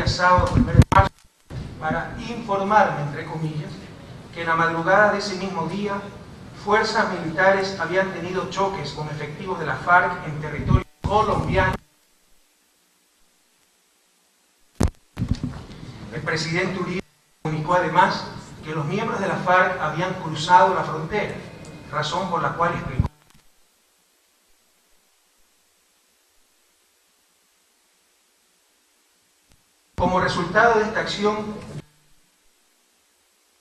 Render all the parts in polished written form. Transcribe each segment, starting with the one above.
sábado 1 de marzo para informarme, entre comillas, que en la madrugada de ese mismo día fuerzas militares habían tenido choques con efectivos de la FARC en territorio colombiano. El presidente Uribe comunicó además que los miembros de la FARC habían cruzado la frontera, razón por la cual explicó. Como resultado de esta acción,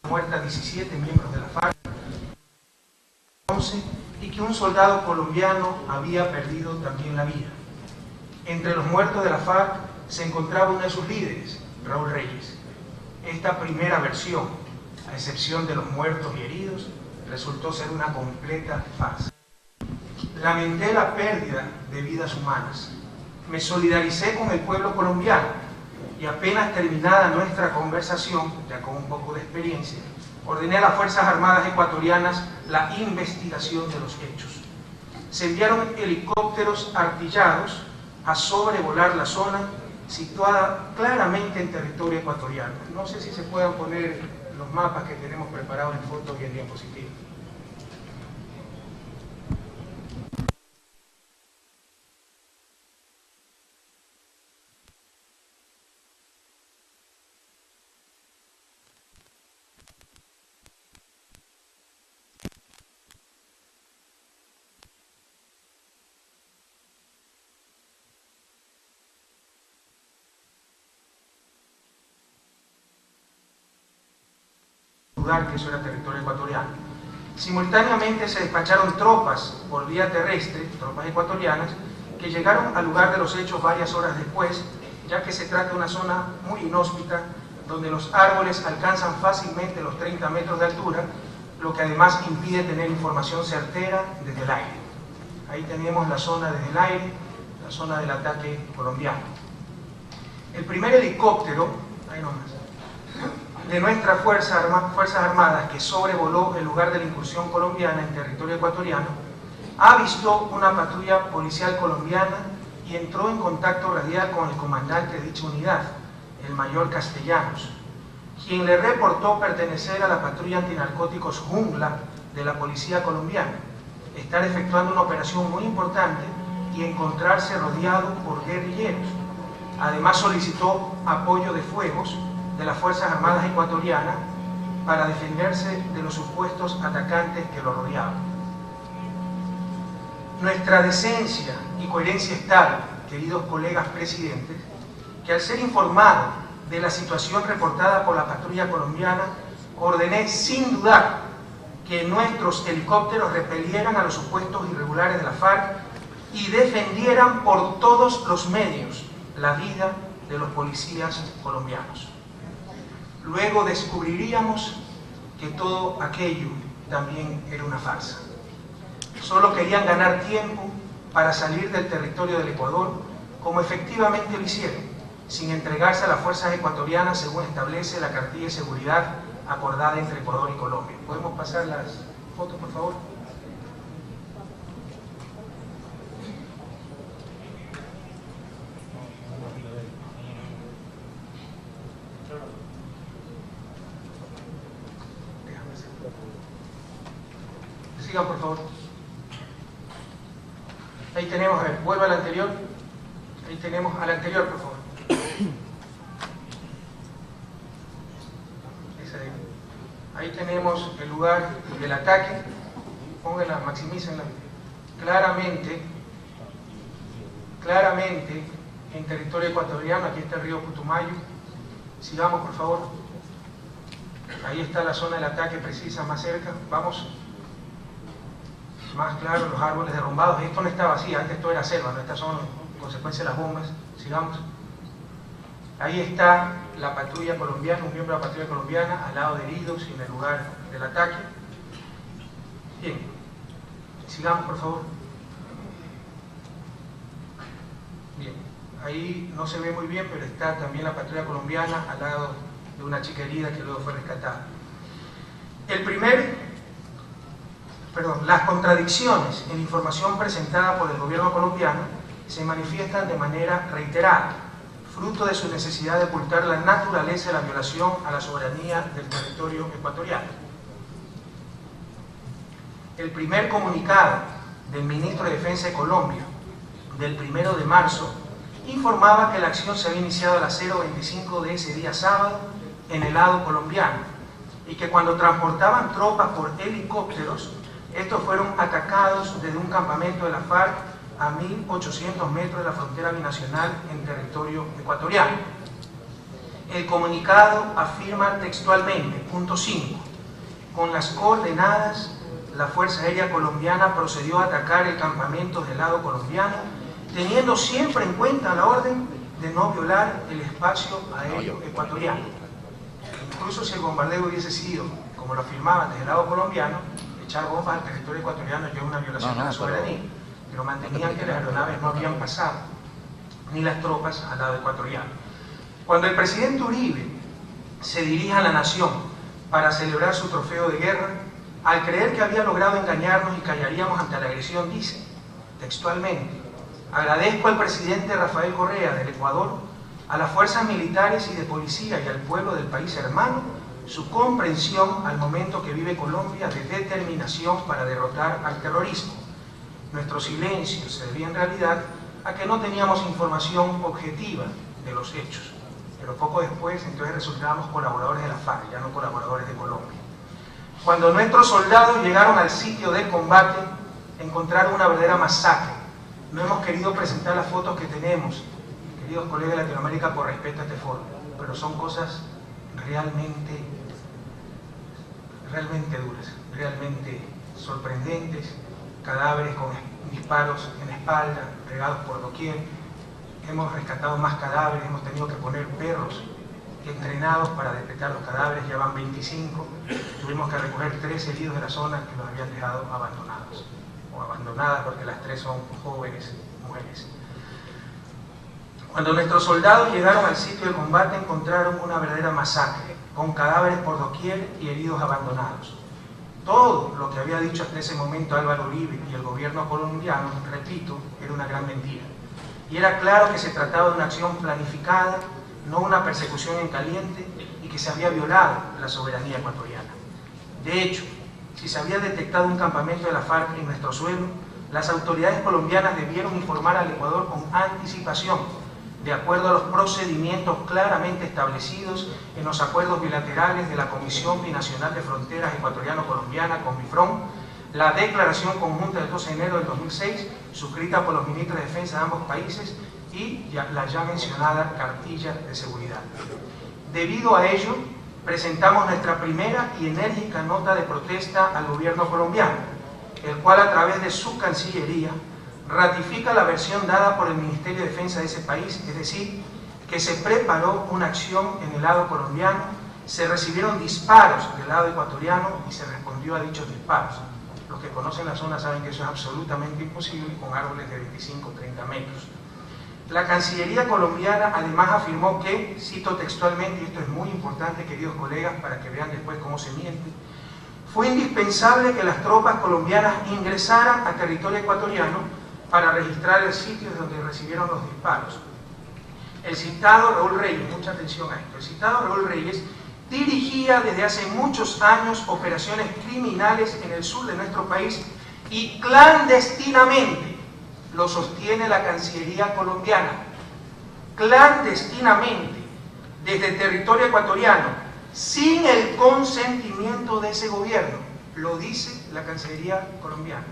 muerta 17 miembros de la FARC, 11, y que un soldado colombiano había perdido también la vida. Entre los muertos de la FARC se encontraba uno de sus líderes, Raúl Reyes. Esta primera versión, a excepción de los muertos y heridos, resultó ser una completa farsa. Lamenté la pérdida de vidas humanas. Me solidaricé con el pueblo colombiano y apenas terminada nuestra conversación, ya con un poco de experiencia, ordené a las Fuerzas Armadas ecuatorianas la investigación de los hechos. Se enviaron helicópteros artillados a sobrevolar la zona situada claramente en territorio ecuatoriano. No sé si se puedan poner los mapas que tenemos preparados en fotos y en diapositivas. Que eso era territorio ecuatoriano. Simultáneamente se despacharon tropas por vía terrestre, tropas ecuatorianas, que llegaron al lugar de los hechos varias horas después, ya que se trata de una zona muy inhóspita, donde los árboles alcanzan fácilmente los 30 metros de altura, lo que además impide tener información certera desde el aire. Ahí tenemos la zona desde el aire, la zona del ataque colombiano. El primer helicóptero, ahí nomás, de nuestras Fuerzas Armadas que sobrevoló el lugar de la incursión colombiana en territorio ecuatoriano, avistó una patrulla policial colombiana y entró en contacto radial con el comandante de dicha unidad, el mayor Castellanos, quien le reportó pertenecer a la patrulla antinarcóticos Jungla de la policía colombiana, estar efectuando una operación muy importante y encontrarse rodeado por guerrilleros. Además solicitó apoyo de fuegos de las Fuerzas Armadas ecuatorianas para defenderse de los supuestos atacantes que lo rodeaban. Nuestra decencia y coherencia es tal, queridos colegas presidentes, que al ser informado de la situación reportada por la patrulla colombiana, ordené sin dudar que nuestros helicópteros repelieran a los supuestos irregulares de la FARC y defendieran por todos los medios la vida de los policías colombianos. Luego descubriríamos que todo aquello también era una farsa. Solo querían ganar tiempo para salir del territorio del Ecuador, como efectivamente lo hicieron, sin entregarse a las fuerzas ecuatorianas según establece la cartilla de seguridad acordada entre Ecuador y Colombia. ¿Podemos pasar las fotos, por favor? Sigan, por favor. Ahí tenemos, a ver, vuelvo al anterior. Ahí tenemos al anterior, por favor. Ahí tenemos el lugar del ataque. Pónganla, maximícenla. Claramente en territorio ecuatoriano. Aquí está el río Putumayo. Sigamos, por favor. Ahí está la zona del ataque precisa, más cerca. Vamos. Más claro, los árboles derrumbados. Esto no está vacío, antes esto era selva, ¿no? Estas son consecuencias de las bombas. Sigamos. Ahí está la patrulla colombiana, un miembro de la patrulla colombiana, al lado de heridos y en el lugar del ataque. Bien. Sigamos, por favor. Bien. Ahí no se ve muy bien, pero está también la patrulla colombiana al lado de una chica herida que luego fue rescatada. Las contradicciones en la información presentada por el gobierno colombiano se manifiestan de manera reiterada. fruto de su necesidad de ocultar la naturaleza de la violación a la soberanía del territorio ecuatoriano. El primer comunicado del ministro de Defensa de Colombia, del 1 de marzo, informaba que la acción se había iniciado a las 0:25 de ese día sábado en el lado colombiano y que cuando transportaban tropas por helicópteros, estos fueron atacados desde un campamento de la FARC a 1.800 metros de la frontera binacional en territorio ecuatoriano. El comunicado afirma textualmente, punto 5, con las coordenadas, la Fuerza Aérea Colombiana procedió a atacar el campamento del lado colombiano, teniendo siempre en cuenta la orden de no violar el espacio aéreo ecuatoriano. Incluso si el bombardeo hubiese sido, como lo afirmaban desde el lado colombiano, echar bombas al territorio ecuatoriano ya es una violación de la soberanía, pero mantenían que las aeronaves no habían pasado, ni las tropas al lado ecuatoriano. Cuando el presidente Uribe se dirige a la nación para celebrar su trofeo de guerra, al creer que había logrado engañarnos y callaríamos ante la agresión, dice, textualmente, agradezco al presidente Rafael Correa del Ecuador, a las fuerzas militares y de policía y al pueblo del país hermano, su comprensión al momento que vive Colombia de determinación para derrotar al terrorismo. Nuestro silencio se debía en realidad a que no teníamos información objetiva de los hechos, pero poco después entonces resultábamos colaboradores de la FARC, ya no colaboradores de Colombia. Cuando nuestros soldados llegaron al sitio del combate, encontraron una verdadera masacre. No hemos querido presentar las fotos que tenemos, queridos colegas de Latinoamérica, por respeto a este foro, pero son cosas realmente duras, realmente sorprendentes, cadáveres con disparos en la espalda, regados por doquier. Hemos rescatado más cadáveres, hemos tenido que poner perros entrenados para detectar los cadáveres, ya van 25, tuvimos que recoger 3 heridos de la zona que los habían dejado abandonados, o abandonadas porque las 3 son jóvenes mujeres. Cuando nuestros soldados llegaron al sitio de combate encontraron una verdadera masacre, con cadáveres por doquier y heridos abandonados. Todo lo que había dicho hasta ese momento Álvaro Uribe y el gobierno colombiano, repito, era una gran mentira. Y era claro que se trataba de una acción planificada, no una persecución en caliente, y que se había violado la soberanía ecuatoriana. De hecho, si se había detectado un campamento de la FARC en nuestro suelo, las autoridades colombianas debieron informar al Ecuador con anticipación, de acuerdo a los procedimientos claramente establecidos en los acuerdos bilaterales de la Comisión Binacional de Fronteras Ecuatoriano-Colombiana, CONBIFRON, la declaración conjunta del 12 de enero del 2006, suscrita por los ministros de defensa de ambos países, y la ya mencionada cartilla de seguridad. Debido a ello, presentamos nuestra primera y enérgica nota de protesta al gobierno colombiano, el cual a través de su Cancillería ratifica la versión dada por el Ministerio de Defensa de ese país, es decir, que se preparó una acción en el lado colombiano, se recibieron disparos del lado ecuatoriano y se respondió a dichos disparos. Los que conocen la zona saben que eso es absolutamente imposible con árboles de 25 o 30 metros. La Cancillería colombiana además afirmó que, cito textualmente, y esto es muy importante, queridos colegas, para que vean después cómo se miente, fue indispensable que las tropas colombianas ingresaran a territorio ecuatoriano para registrar el sitio donde recibieron los disparos. El citado Raúl Reyes, mucha atención a esto, el citado Raúl Reyes dirigía desde hace muchos años operaciones criminales en el sur de nuestro país y clandestinamente, lo sostiene la Cancillería colombiana, clandestinamente, desde el territorio ecuatoriano, sin el consentimiento de ese gobierno, lo dice la Cancillería colombiana.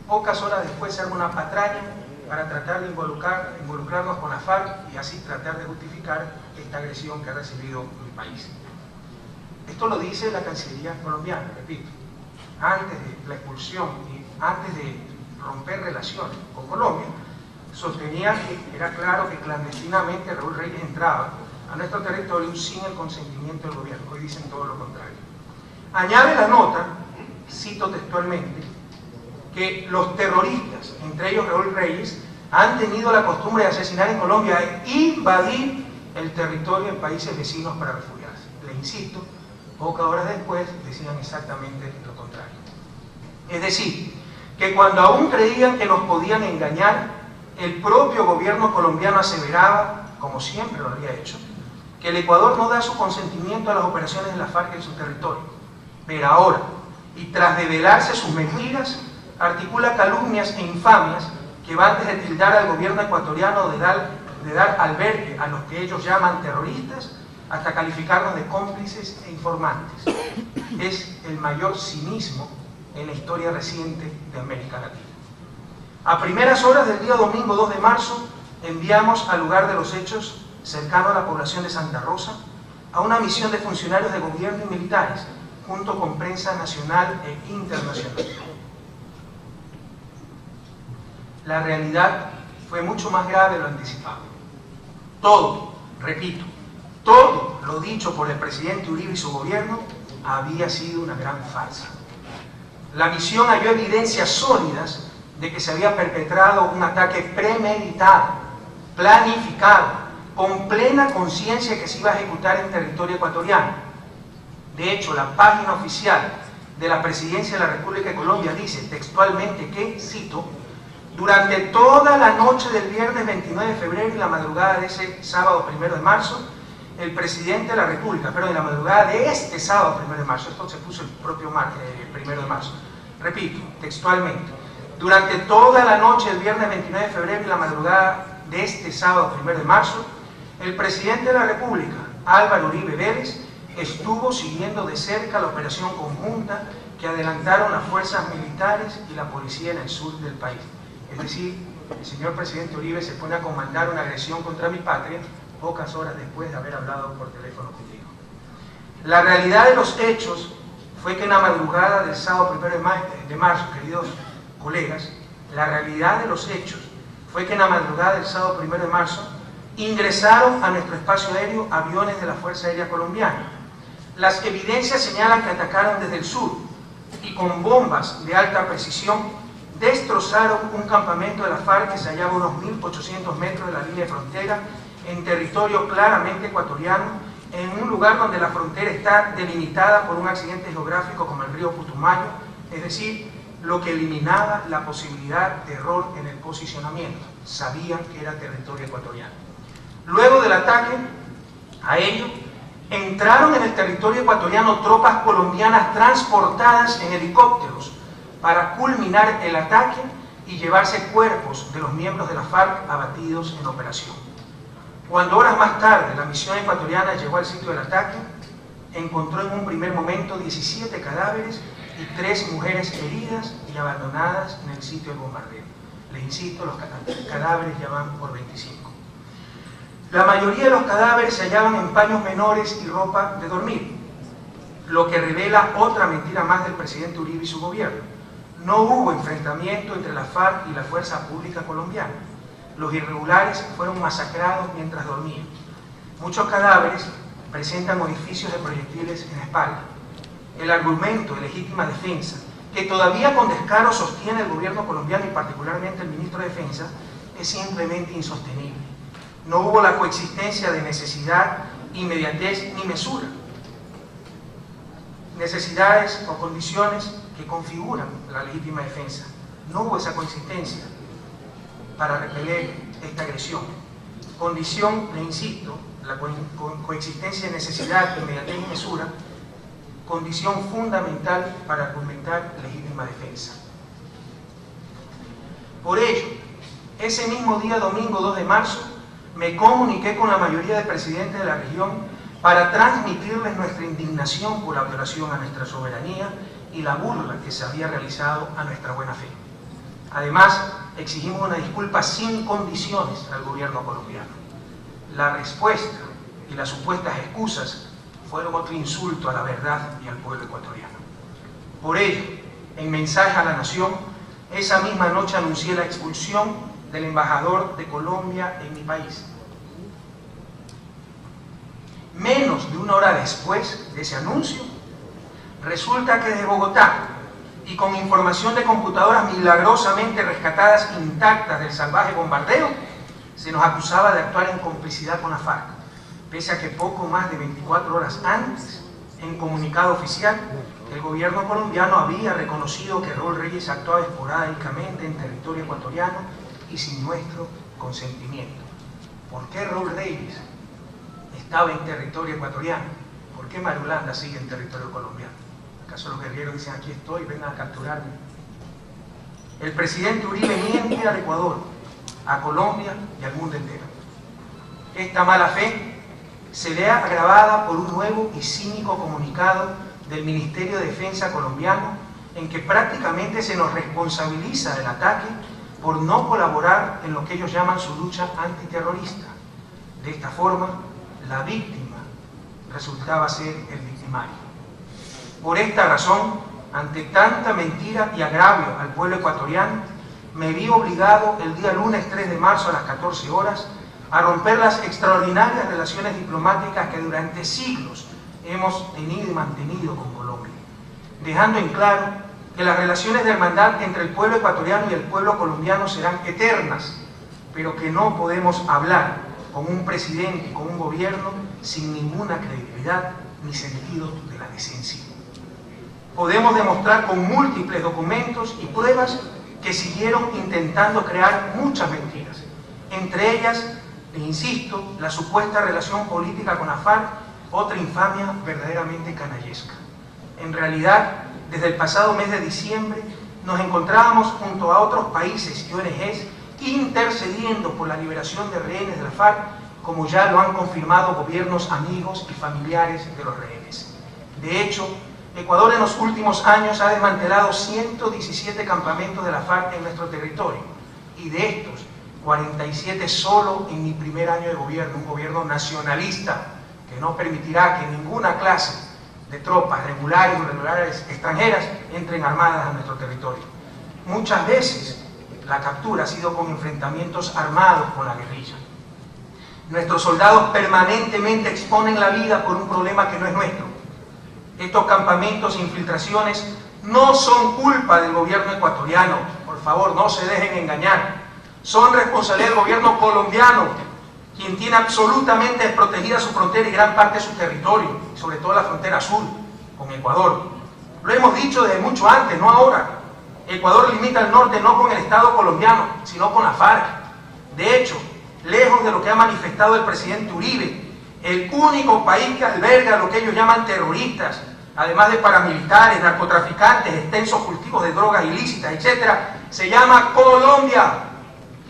Pocas horas después se arma una patraña para tratar de involucrarnos con la FARC y así tratar de justificar esta agresión que ha recibido mi país. Esto lo dice la Cancillería colombiana, repito, antes de la expulsión y antes de romper relaciones con Colombia, sostenía que era claro que clandestinamente Raúl Reyes entraba a nuestro territorio sin el consentimiento del gobierno. Hoy dicen todo lo contrario. Añade la nota, cito textualmente, que los terroristas, entre ellos Raúl Reyes, han tenido la costumbre de asesinar en Colombia e invadir el territorio en países vecinos para refugiarse. Les insisto, pocas horas después decían exactamente lo contrario. Es decir, que cuando aún creían que nos podían engañar, el propio gobierno colombiano aseveraba, como siempre lo había hecho, que el Ecuador no da su consentimiento a las operaciones de la FARC en su territorio. Pero ahora, y tras develarse sus mentiras, articula calumnias e infamias que van desde tildar al gobierno ecuatoriano de dar albergue a los que ellos llaman terroristas, hasta calificarnos de cómplices e informantes. Es el mayor cinismo en la historia reciente de América Latina. A primeras horas del día domingo 2 de marzo, enviamos al lugar de los hechos, cercano a la población de Santa Rosa, a una misión de funcionarios de gobierno y militares, junto con prensa nacional e internacional. La realidad fue mucho más grave de lo anticipado. Todo, repito, todo lo dicho por el presidente Uribe y su gobierno había sido una gran farsa. La misión halló evidencias sólidas de que se había perpetrado un ataque premeditado, planificado, con plena conciencia que se iba a ejecutar en territorio ecuatoriano. De hecho, la página oficial de la Presidencia de la República de Colombia dice textualmente que, cito, durante toda la noche del viernes 29 de febrero y la madrugada de ese sábado 1 de marzo, el presidente de la República, pero en la madrugada de este sábado 1 de marzo, esto se puso el propio 1 de marzo, repito, textualmente, durante toda la noche del viernes 29 de febrero y la madrugada de este sábado 1 de marzo, el presidente de la República, Álvaro Uribe Vélez, estuvo siguiendo de cerca la operación conjunta que adelantaron las fuerzas militares y la policía en el sur del país. Es decir, el señor presidente Uribe se pone a comandar una agresión contra mi patria pocas horas después de haber hablado por teléfono contigo. La realidad de los hechos fue que en la madrugada del sábado 1 de marzo, queridos colegas, la realidad de los hechos fue que en la madrugada del sábado 1 de marzo ingresaron a nuestro espacio aéreo aviones de la Fuerza Aérea Colombiana. Las evidencias señalan que atacaron desde el sur y con bombas de alta precisión destrozaron un campamento de la FARC que se hallaba a unos 1.800 metros de la línea de frontera en territorio claramente ecuatoriano, en un lugar donde la frontera está delimitada por un accidente geográfico como el río Putumayo, es decir, lo que eliminaba la posibilidad de error en el posicionamiento. Sabían que era territorio ecuatoriano. Luego del ataque aéreo, entraron en el territorio ecuatoriano tropas colombianas transportadas en helicópteros para culminar el ataque y llevarse cuerpos de los miembros de la FARC abatidos en operación. Cuando horas más tarde la misión ecuatoriana llegó al sitio del ataque, encontró en un primer momento 17 cadáveres y 3 mujeres heridas y abandonadas en el sitio del bombardeo. Les insisto, los cadáveres ya van por 25. La mayoría de los cadáveres se hallaban en paños menores y ropa de dormir, lo que revela otra mentira más del presidente Uribe y su gobierno. No hubo enfrentamiento entre la FARC y la Fuerza Pública Colombiana. Los irregulares fueron masacrados mientras dormían. Muchos cadáveres presentan orificios de proyectiles en la espalda. El argumento de legítima defensa, que todavía con descaro sostiene el gobierno colombiano y particularmente el ministro de Defensa, es simplemente insostenible. No hubo la coexistencia de necesidad, inmediatez ni mesura. Necesidades o condiciones que configuran la legítima defensa. No hubo esa coexistencia para repeler esta agresión. Condición, le insisto, la coexistencia de necesidad, inmediatez y mesura, condición fundamental para argumentar legítima defensa. Por ello, ese mismo día, domingo 2 de marzo, me comuniqué con la mayoría de presidentes de la región para transmitirles nuestra indignación por la violación a nuestra soberanía y la burla que se había realizado a nuestra buena fe. Además, exigimos una disculpa sin condiciones al gobierno colombiano. La respuesta y las supuestas excusas fueron otro insulto a la verdad y al pueblo ecuatoriano. Por ello, en mensaje a la nación, esa misma noche anuncié la expulsión del embajador de Colombia en mi país. Menos de una hora después de ese anuncio, resulta que desde Bogotá, y con información de computadoras milagrosamente rescatadas intactas del salvaje bombardeo, se nos acusaba de actuar en complicidad con la FARC, pese a que poco más de 24 horas antes, en comunicado oficial, el gobierno colombiano había reconocido que Raúl Reyes actuaba esporádicamente en territorio ecuatoriano y sin nuestro consentimiento. ¿Por qué Raúl Reyes estaba en territorio ecuatoriano? ¿Por qué Marulanda sigue en territorio colombiano? ¿Acaso los guerrilleros dicen aquí estoy, vengan a capturarme? El presidente Uribe miente al Ecuador, a Colombia y al mundo entero. Esta mala fe se vea agravada por un nuevo y cínico comunicado del Ministerio de Defensa colombiano en que prácticamente se nos responsabiliza del ataque por no colaborar en lo que ellos llaman su lucha antiterrorista. De esta forma, la víctima resultaba ser el victimario. Por esta razón, ante tanta mentira y agravio al pueblo ecuatoriano, me vi obligado el día lunes 3 de marzo a las 14 horas a romper las extraordinarias relaciones diplomáticas que durante siglos hemos tenido y mantenido con Colombia, dejando en claro que las relaciones de hermandad entre el pueblo ecuatoriano y el pueblo colombiano serán eternas, pero que no podemos hablar con un presidente y con un gobierno sin ninguna credibilidad ni sentido de la decencia. Podemos demostrar con múltiples documentos y pruebas que siguieron intentando crear muchas mentiras, entre ellas, les insisto, la supuesta relación política con la FARC, otra infamia verdaderamente canallesca. En realidad, desde el pasado mes de diciembre, nos encontrábamos junto a otros países y ONGs intercediendo por la liberación de rehenes de la FARC, como ya lo han confirmado gobiernos amigos y familiares de los rehenes. De hecho, Ecuador en los últimos años ha desmantelado 117 campamentos de la FARC en nuestro territorio, y de estos, 47 solo en mi primer año de gobierno, un gobierno nacionalista que no permitirá que ninguna clase de tropas regulares o irregulares extranjeras entren armadas a nuestro territorio. Muchas veces la captura ha sido con enfrentamientos armados con la guerrilla. Nuestros soldados permanentemente exponen la vida por un problema que no es nuestro. Estos campamentos e infiltraciones no son culpa del gobierno ecuatoriano, por favor, no se dejen engañar. Son responsabilidad del gobierno colombiano, quien tiene absolutamente desprotegida su frontera y gran parte de su territorio, sobre todo la frontera sur, con Ecuador. Lo hemos dicho desde mucho antes, no ahora. Ecuador limita al norte no con el Estado colombiano, sino con la FARC. De hecho, lejos de lo que ha manifestado el presidente Uribe, el único país que alberga lo que ellos llaman terroristas, además de paramilitares, narcotraficantes, extensos cultivos de drogas ilícitas, etc., se llama Colombia,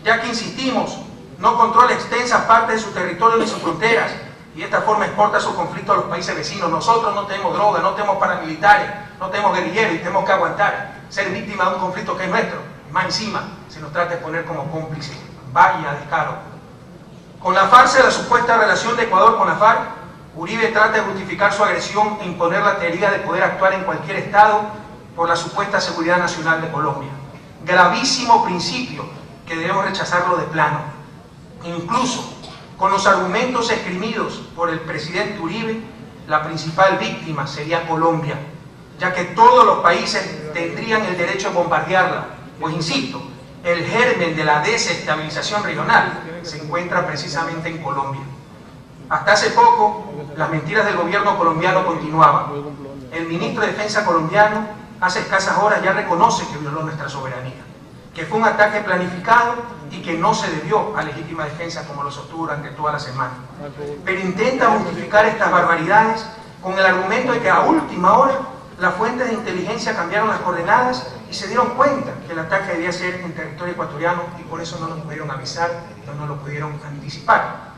ya que, insistimos, no controla extensas partes de su territorio ni sus fronteras, y de esta forma exporta su conflicto a los países vecinos. Nosotros no tenemos droga, no tenemos paramilitares, no tenemos guerrilleros, y tenemos que aguantar ser víctima de un conflicto que es nuestro. Más encima, se nos trata de poner como cómplice. Vaya descaro. Con la farsa de la supuesta relación de Ecuador con la FARC, Uribe trata de justificar su agresión e imponer la teoría de poder actuar en cualquier estado por la supuesta seguridad nacional de Colombia. Gravísimo principio que debemos rechazarlo de plano. Incluso con los argumentos esgrimidos por el presidente Uribe, la principal víctima sería Colombia, ya que todos los países tendrían el derecho a bombardearla. Pues insisto, el germen de la desestabilización regional se encuentra precisamente en Colombia. Hasta hace poco, las mentiras del gobierno colombiano continuaban. El ministro de Defensa colombiano hace escasas horas ya reconoce que violó nuestra soberanía, que fue un ataque planificado y que no se debió a legítima defensa como lo sostuvo durante toda la semana. Pero intenta justificar estas barbaridades con el argumento de que a última hora las fuentes de inteligencia cambiaron las coordenadas y se dieron cuenta que el ataque debía ser en territorio ecuatoriano y por eso no lo pudieron avisar, no lo pudieron anticipar.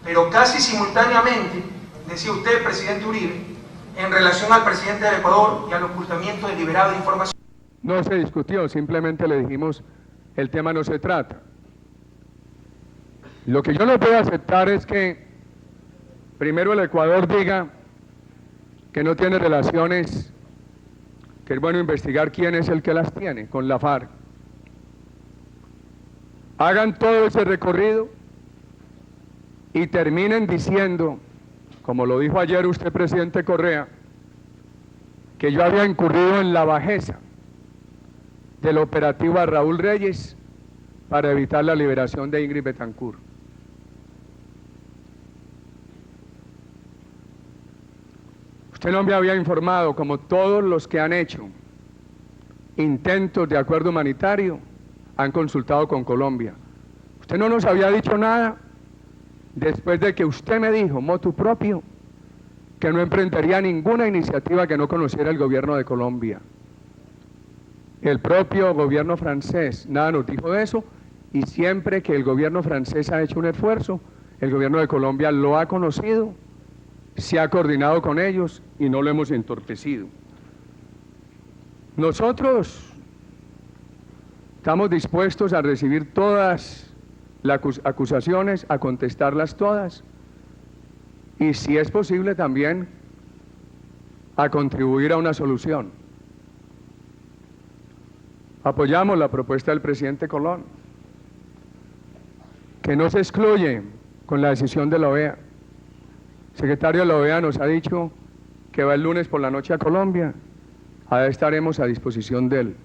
Pero casi simultáneamente, decía usted, presidente Uribe, en relación al presidente del Ecuador y al ocultamiento deliberado de información. No se discutió, simplemente le dijimos, el tema no se trata. Lo que yo no puedo aceptar es que primero el Ecuador diga que no tiene relaciones, que es bueno investigar quién es el que las tiene con la FARC. Hagan todo ese recorrido y terminen diciendo, como lo dijo ayer usted, presidente Correa, que yo había incurrido en la bajeza del operativo a Raúl Reyes para evitar la liberación de Ingrid Betancourt. Usted no me había informado, como todos los que han hecho intentos de acuerdo humanitario, han consultado con Colombia. Usted no nos había dicho nada después de que usted me dijo, motu propio, que no emprendería ninguna iniciativa que no conociera el gobierno de Colombia. El propio gobierno francés nada nos dijo de eso, y siempre que el gobierno francés ha hecho un esfuerzo, el gobierno de Colombia lo ha conocido, se ha coordinado con ellos y no lo hemos entorpecido. Nosotros estamos dispuestos a recibir todas las acusaciones, a contestarlas todas, y si es posible también a contribuir a una solución. Apoyamos la propuesta del presidente Colón, que no se excluye con la decisión de la OEA. El secretario de la OEA nos ha dicho que va el lunes por la noche a Colombia. Ahí estaremos a disposición de él.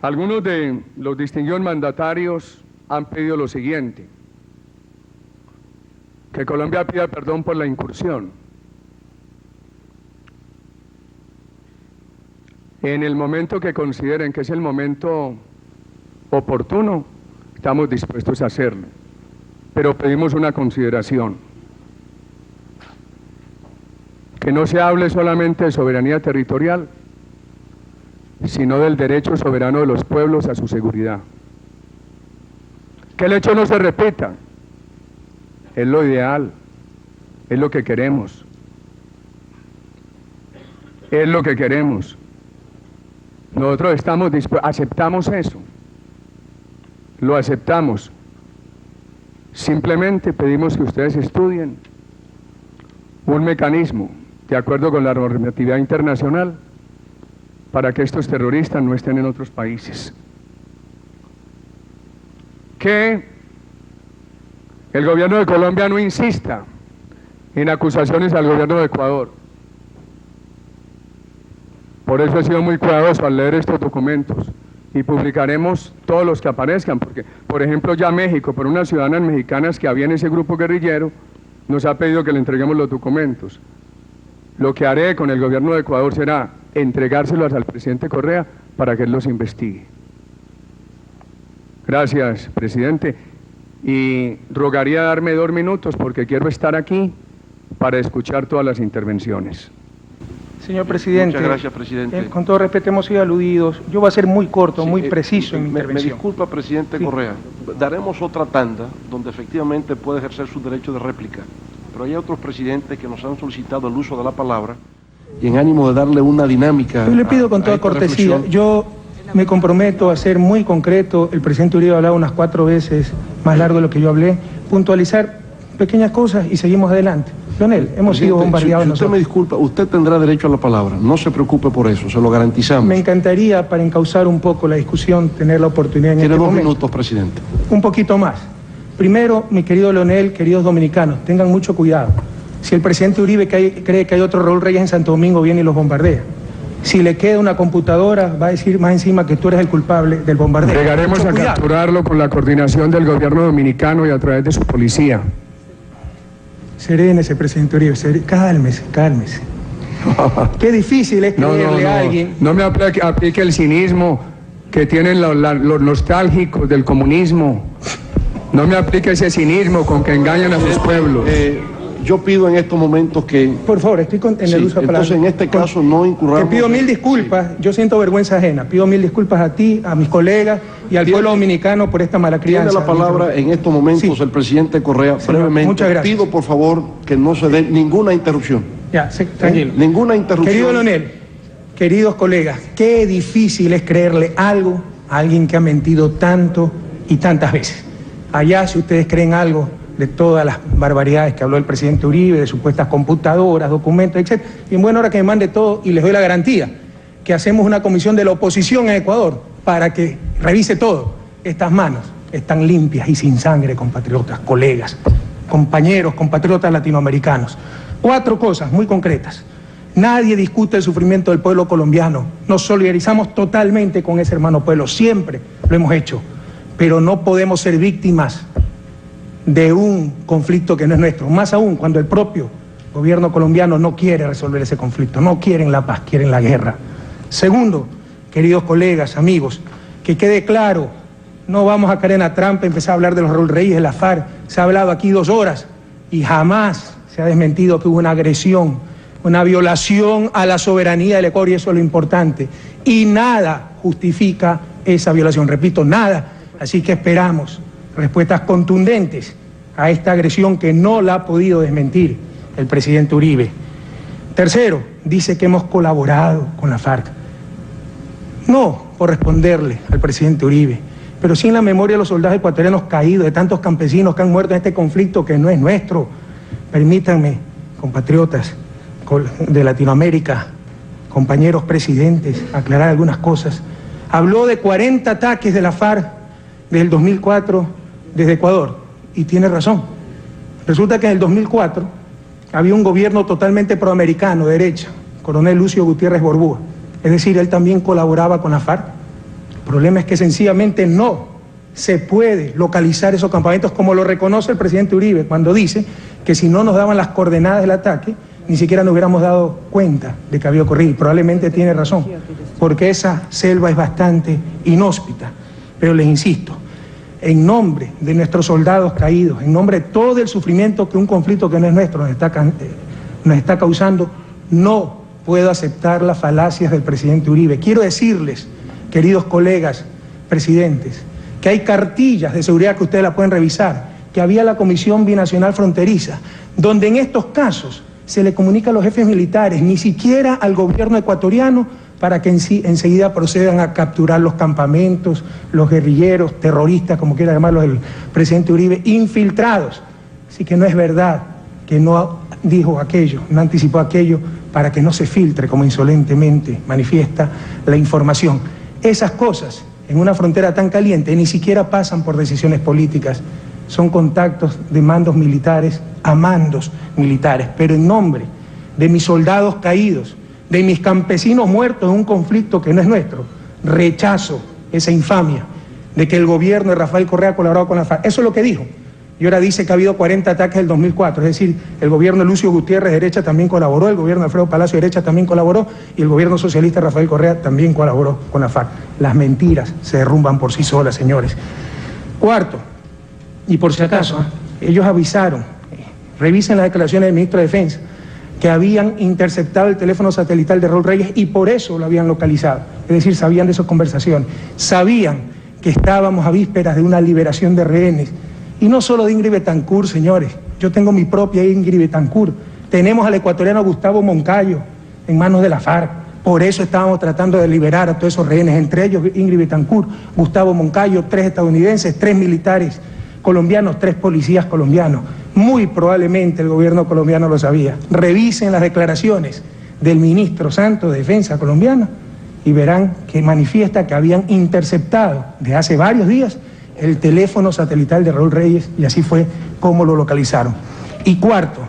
Algunos de los distinguidos mandatarios han pedido lo siguiente: que Colombia pida perdón por la incursión. En el momento que consideren que es el momento oportuno, estamos dispuestos a hacerlo, pero pedimos una consideración: que no se hable solamente de soberanía territorial, sino del derecho soberano de los pueblos a su seguridad. Que el hecho no se repita, es lo ideal, es lo que queremos, es lo que queremos. Nosotros estamos dispuestos, aceptamos eso, lo aceptamos. Simplemente pedimos que ustedes estudien un mecanismo de acuerdo con la normatividad internacional para que estos terroristas no estén en otros países. Que el gobierno de Colombia no insista en acusaciones al gobierno de Ecuador. Por eso he sido muy cuidadoso al leer estos documentos, y publicaremos todos los que aparezcan, porque, por ejemplo, ya México, por unas ciudadanas mexicanas que había en ese grupo guerrillero, nos ha pedido que le entreguemos los documentos. Lo que haré con el gobierno de Ecuador será entregárselos al presidente Correa para que él los investigue. Gracias, presidente. Y rogaría darme 2 minutos porque quiero estar aquí para escuchar todas las intervenciones. Señor presidente, muchas gracias, presidente. Con todo respeto, hemos sido aludidos. Yo voy a ser muy corto, muy preciso en mi intervención. Me disculpa, presidente Correa. Daremos otra tanda donde efectivamente puede ejercer su derecho de réplica, pero hay otros presidentes que nos han solicitado el uso de la palabra y en ánimo de darle una dinámica. Yo le pido con toda cortesía, yo me comprometo a ser muy concreto. El presidente Uribe ha hablado unas 4 veces más largo de lo que yo hablé, puntualizar pequeñas cosas y seguimos adelante. Leonel, hemos sido bombardeados si usted nosotros. me disculpa, usted tendrá derecho a la palabra, no se preocupe por eso, se lo garantizamos. Me encantaría, para encauzar un poco la discusión, tener la oportunidad en Tiene este 2 momento. minutos, presidente. Un poquito más. Primero, mi querido Leonel, queridos dominicanos, tengan mucho cuidado. Si el presidente Uribe cree que hay otro Raúl Reyes en Santo Domingo, viene y los bombardea. Si le queda una computadora, va a decir más encima que tú eres el culpable del bombardeo. Llegaremos a capturarlo con la coordinación del gobierno dominicano y a través de su policía. Serénese, presidente Uribe, cálmese, cálmese. Qué difícil es creerle a alguien. No me aplique el cinismo que tienen los nostálgicos del comunismo. No me aplique ese cinismo con que engañan a sus pueblos. Yo pido en estos momentos que... Por favor, estoy en el uso de palabras. Entonces, en este caso, no incurramos... Te pido 1000 disculpas, yo siento vergüenza ajena. Pido 1000 disculpas a ti, a mis colegas y al pueblo dominicano por esta mala crianza. Tiene la palabra en estos momentos el presidente Correa. Señor, brevemente. muchas gracias. Pido, por favor, que no se dé ninguna interrupción. Ya, tranquilo. Ninguna interrupción. Querido Leonel, queridos colegas, qué difícil es creerle algo a alguien que ha mentido tanto y tantas veces. Allá, si ustedes creen algo de todas las barbaridades que habló el presidente Uribe, de supuestas computadoras, documentos, etc. Y en buena hora que me mande todo, y les doy la garantía que hacemos una comisión de la oposición en Ecuador para que revise todo. Estas manos están limpias y sin sangre, compatriotas, colegas, compañeros, compatriotas latinoamericanos. 4 cosas muy concretas. Nadie discute el sufrimiento del pueblo colombiano. Nos solidarizamos totalmente con ese hermano pueblo, siempre lo hemos hecho. Pero no podemos ser víctimas de un conflicto que no es nuestro, más aún cuando el propio gobierno colombiano no quiere resolver ese conflicto, no quieren la paz, quieren la guerra. Segundo, queridos colegas, amigos, que quede claro, no vamos a caer en la trampa, empezar a hablar de los Raúl Reyes, de la FARC. Se ha hablado aquí 2 horas y jamás se ha desmentido que hubo una agresión, una violación a la soberanía del Ecuador, y eso es lo importante. Y nada justifica esa violación, repito, nada. Así que esperamos respuestas contundentes a esta agresión que no la ha podido desmentir el presidente Uribe. Tercero, dice que hemos colaborado con la FARC. No por responderle al presidente Uribe, pero sí en la memoria de los soldados ecuatorianos caídos, de tantos campesinos que han muerto en este conflicto que no es nuestro. Permítanme, compatriotas de Latinoamérica, compañeros presidentes, aclarar algunas cosas. Habló de 40 ataques de la FARC desde el 2004 desde Ecuador, y tiene razón. Resulta que en el 2004 había un gobierno totalmente proamericano, de derecha, coronel Lucio Gutiérrez Borbúa. Es decir, él también colaboraba con la FARC. El problema es que sencillamente no se puede localizar esos campamentos, como lo reconoce el presidente Uribe cuando dice que si no nos daban las coordenadas del ataque, ni siquiera nos hubiéramos dado cuenta de que había ocurrido. Y probablemente tiene razón, porque esa selva es bastante inhóspita. Pero les insisto, en nombre de nuestros soldados caídos, en nombre de todo el sufrimiento que un conflicto que no es nuestro nos está causando, no puedo aceptar las falacias del presidente Uribe. Quiero decirles, queridos colegas presidentes, que hay cartillas de seguridad que ustedes la pueden revisar, que había la Comisión Binacional Fronteriza, donde en estos casos se le comunica a los jefes militares, ni siquiera al gobierno ecuatoriano, para que enseguida procedan a capturar los campamentos, los guerrilleros, terroristas, como quiera llamarlos el presidente Uribe, infiltrados. Así que no es verdad que no dijo aquello, no anticipó aquello, para que no se filtre, como insolentemente manifiesta la información. Esas cosas, en una frontera tan caliente, ni siquiera pasan por decisiones políticas, son contactos de mandos militares a mandos militares, pero en nombre de mis soldados caídos, de mis campesinos muertos en un conflicto que no es nuestro, rechazo esa infamia de que el gobierno de Rafael Correa ha colaborado con la FARC. Eso es lo que dijo. Y ahora dice que ha habido 40 ataques del 2004, es decir, el gobierno de Lucio Gutiérrez, derecha, también colaboró, el gobierno de Alfredo Palacio, derecha, también colaboró, y el gobierno socialista de Rafael Correa también colaboró con la FARC. Las mentiras se derrumban por sí solas, señores. Cuarto, y por si acaso, ellos avisaron, revisen las declaraciones del ministro de Defensa, que habían interceptado el teléfono satelital de Raúl Reyes y por eso lo habían localizado. Es decir, sabían de esas conversaciones, sabían que estábamos a vísperas de una liberación de rehenes. Y no solo de Ingrid Betancourt, señores, yo tengo mi propia Ingrid Betancourt. Tenemos al ecuatoriano Gustavo Moncayo en manos de la FARC. Por eso estábamos tratando de liberar a todos esos rehenes, entre ellos Ingrid Betancourt, Gustavo Moncayo, 3 estadounidenses, 3 militares colombianos, 3 policías colombianos. Muy probablemente el gobierno colombiano lo sabía. Revisen las declaraciones del ministro Santos de Defensa colombiana y verán que manifiesta que habían interceptado de hace varios días el teléfono satelital de Raúl Reyes, y así fue como lo localizaron. Y cuarto,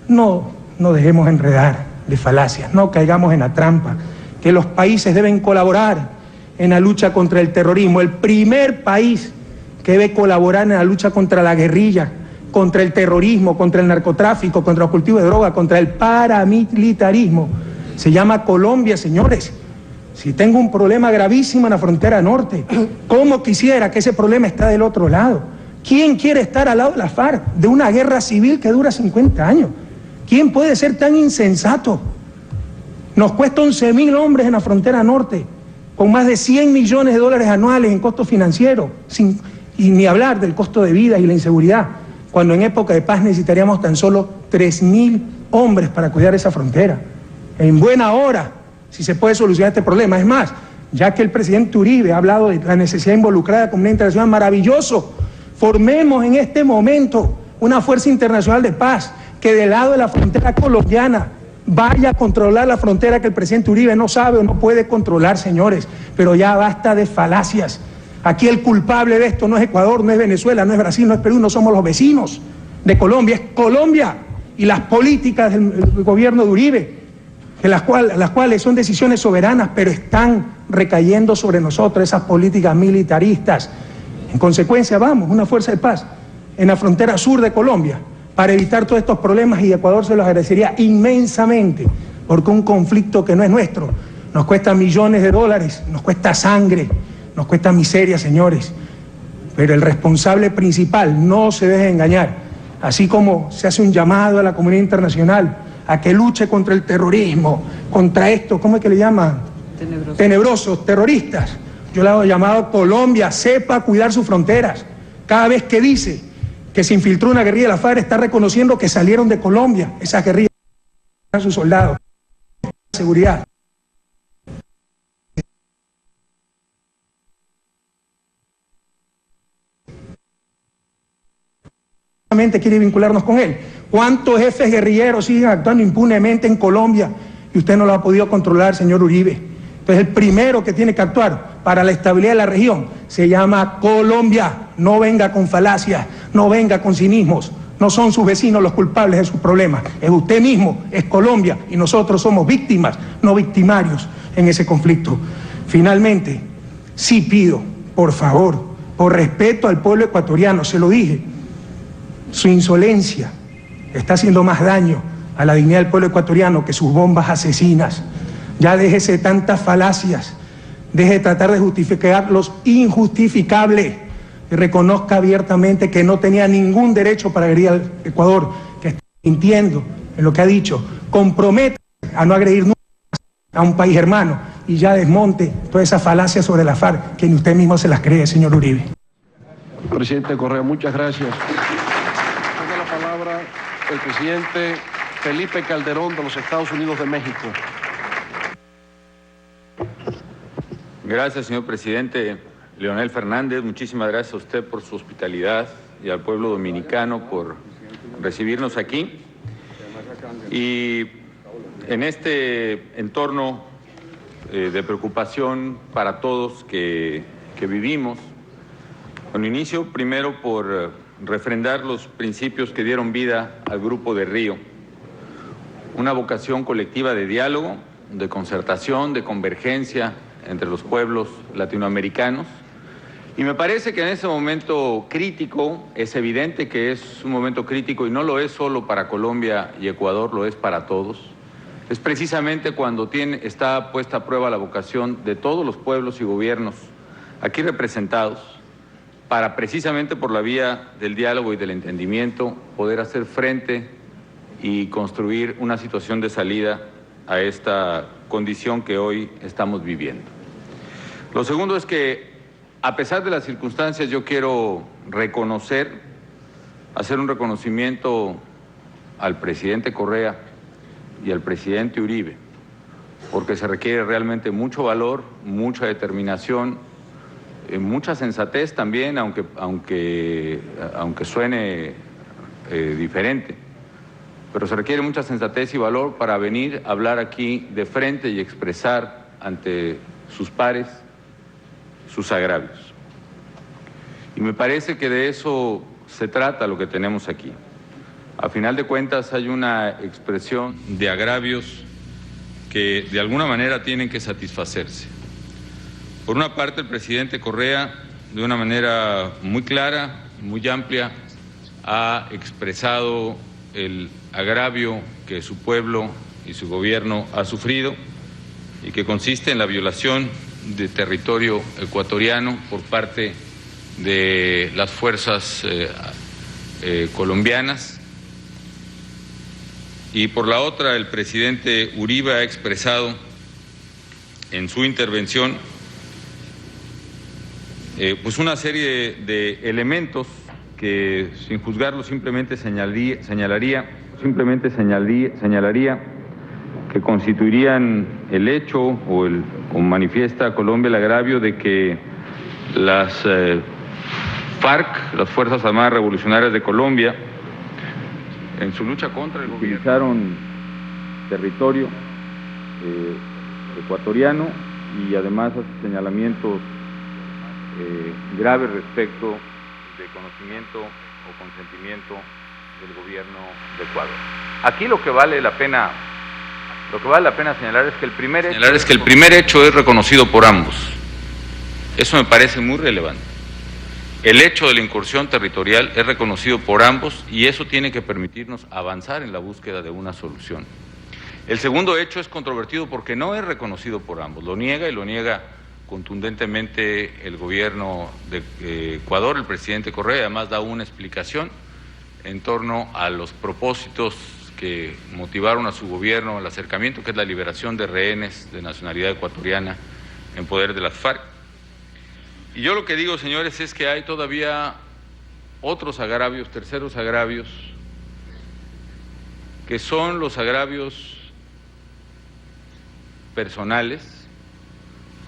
no dejemos enredar de falacias, no caigamos en la trampa, que los países deben colaborar en la lucha contra el terrorismo. El primer país que debe colaborar en la lucha contra la guerrilla, contra el terrorismo, contra el narcotráfico, contra el cultivo de droga, contra el paramilitarismo, se llama Colombia, señores. Si tengo un problema gravísimo en la frontera norte, ¿cómo quisiera que ese problema esté del otro lado? ¿Quién quiere estar al lado de la FARC, de una guerra civil que dura 50 años? ¿Quién puede ser tan insensato? Nos cuesta 11.000 hombres en la frontera norte, con más de 100 millones de dólares anuales en costos financieros, y ni hablar del costo de vida y la inseguridad, cuando en época de paz necesitaríamos tan solo 3.000 hombres para cuidar esa frontera. En buena hora, si se puede solucionar este problema. Es más, ya que el presidente Uribe ha hablado de la necesidad de involucrar a la comunidad internacional, maravilloso. Formemos en este momento una fuerza internacional de paz que del lado de la frontera colombiana vaya a controlar la frontera que el presidente Uribe no sabe o no puede controlar, señores. Pero ya basta de falacias. Aquí el culpable de esto no es Ecuador, no es Venezuela, no es Brasil, no es Perú, no somos los vecinos de Colombia, es Colombia y las políticas del gobierno de Uribe, las cuales son decisiones soberanas, pero están recayendo sobre nosotros esas políticas militaristas. En consecuencia, vamos, una fuerza de paz en la frontera sur de Colombia para evitar todos estos problemas, y Ecuador se los agradecería inmensamente, porque un conflicto que no es nuestro nos cuesta millones de dólares, nos cuesta sangre, nos cuesta miseria, señores. pero el responsable principal no se deje engañar. Así como se hace un llamado a la comunidad internacional a que luche contra el terrorismo, contra esto, ¿cómo es que le llaman? Tenebrosos, terroristas. Yo le hago llamado a Colombia, sepa cuidar sus fronteras. Cada vez que dice que se infiltró una guerrilla de la FARC, está reconociendo que salieron de Colombia esas guerrillas a sus soldados. Seguridad. Quiere vincularnos con él. ¿Cuántos jefes guerrilleros siguen actuando impunemente en Colombia y usted no lo ha podido controlar, señor Uribe? Entonces el primero que tiene que actuar para la estabilidad de la región se llama Colombia. No venga con falacias, no venga con cinismos. No son sus vecinos los culpables de sus problemas, es usted mismo, es Colombia, y nosotros somos víctimas, no victimarios en ese conflicto. Finalmente, sí pido, por favor, por respeto al pueblo ecuatoriano, se lo dije, su insolencia está haciendo más daño a la dignidad del pueblo ecuatoriano que sus bombas asesinas. Ya déjese de tantas falacias, deje de tratar de justificar los injustificables y reconozca abiertamente que no tenía ningún derecho para agredir al Ecuador, que está mintiendo en lo que ha dicho. Compromete a no agredir nunca a un país hermano y ya desmonte toda esa falacia sobre la FARC, que ni usted mismo se las cree, señor Uribe. Presidente Correa, muchas gracias. Tiene la palabra el presidente Felipe Calderón de los Estados Unidos de México. Gracias, señor presidente. Leonel Fernández, muchísimas gracias a usted por su hospitalidad y al pueblo dominicano por recibirnos aquí. Y en este entorno de preocupación para todos que vivimos, bueno, inicio primero por refrendar los principios que dieron vida al Grupo de Río. Una vocación colectiva de diálogo, de concertación, de convergencia entre los pueblos latinoamericanos. Y me parece que en ese momento crítico, es evidente que es un momento crítico y no lo es solo para Colombia y Ecuador, lo es para todos. Es precisamente cuando está puesta a prueba la vocación de todos los pueblos y gobiernos aquí representados para precisamente por la vía del diálogo y del entendimiento poder hacer frente y construir una situación de salida a esta condición que hoy estamos viviendo. Lo segundo es que, a pesar de las circunstancias, yo quiero hacer un reconocimiento al presidente Correa y al presidente Uribe, porque se requiere realmente mucho valor, mucha determinación, mucha sensatez también, aunque suene diferente, pero se requiere mucha sensatez y valor para venir a hablar aquí de frente y expresar ante sus pares sus agravios. Y me parece que de eso se trata lo que tenemos aquí. A final de cuentas hay una expresión de agravios que de alguna manera tienen que satisfacerse. Por una parte, el presidente Correa, de una manera muy clara, muy amplia, ha expresado el agravio que su pueblo y su gobierno ha sufrido y que consiste en la violación de territorio ecuatoriano por parte de las fuerzas colombianas. Y por la otra, el presidente Uribe ha expresado en su intervención pues una serie de elementos que, sin juzgarlo, simplemente señalaría que constituirían el hecho o manifiesta Colombia el agravio de que las FARC, las Fuerzas Armadas Revolucionarias de Colombia, en su lucha contra el gobierno, utilizaron territorio ecuatoriano y además hace señalamientos graves respecto de conocimiento o consentimiento del gobierno de Ecuador. Aquí lo que vale la pena señalar es que el primer hecho es reconocido por ambos. Eso me parece muy relevante. El hecho de la incursión territorial es reconocido por ambos y eso tiene que permitirnos avanzar en la búsqueda de una solución. El segundo hecho es controvertido porque no es reconocido por ambos, lo niega contundentemente el gobierno de Ecuador, el presidente Correa, además da una explicación en torno a los propósitos que motivaron a su gobierno al acercamiento, que es la liberación de rehenes de nacionalidad ecuatoriana en poder de las FARC. Y yo lo que digo, señores, es que hay todavía otros agravios, terceros agravios, que son los agravios personales,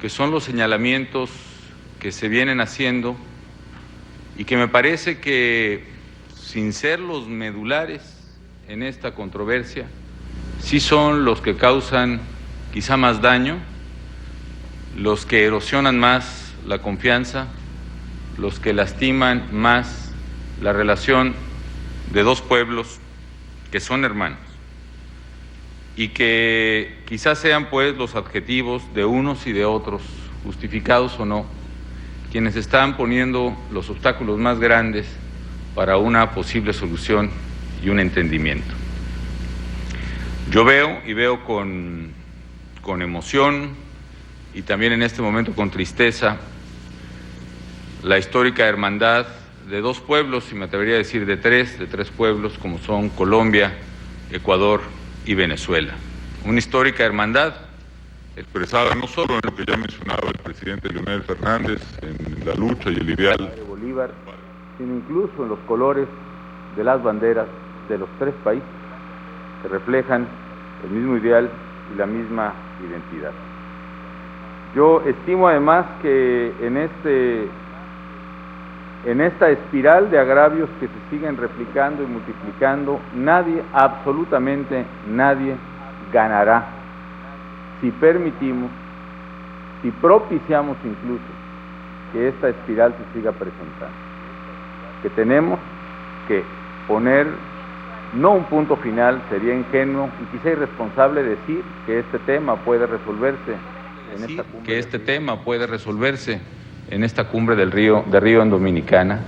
que son los señalamientos que se vienen haciendo y que me parece que, sin ser los medulares en esta controversia, sí son los que causan quizá más daño, los que erosionan más la confianza, los que lastiman más la relación de dos pueblos que son hermanos, y que quizás sean pues los adjetivos de unos y de otros, justificados o no, quienes están poniendo los obstáculos más grandes para una posible solución y un entendimiento. Yo veo con emoción y también en este momento con tristeza la histórica hermandad de dos pueblos, y me atrevería a decir de tres pueblos, como son Colombia, Ecuador y Venezuela. Una histórica hermandad expresada no solo en lo que ya mencionaba el presidente Leonel Fernández, en la lucha y el ideal de Bolívar, sino incluso en los colores de las banderas de los tres países, que reflejan el mismo ideal y la misma identidad. Yo estimo además que en esta espiral de agravios que se siguen replicando y multiplicando, nadie, absolutamente nadie, ganará si permitimos, si propiciamos incluso que esta espiral se siga presentando. Que tenemos que poner, no un punto final, sería ingenuo y quizá irresponsable decir que este tema puede resolverse en esta cumbre. Que este tema puede resolverse en esta cumbre de Río en Dominicana,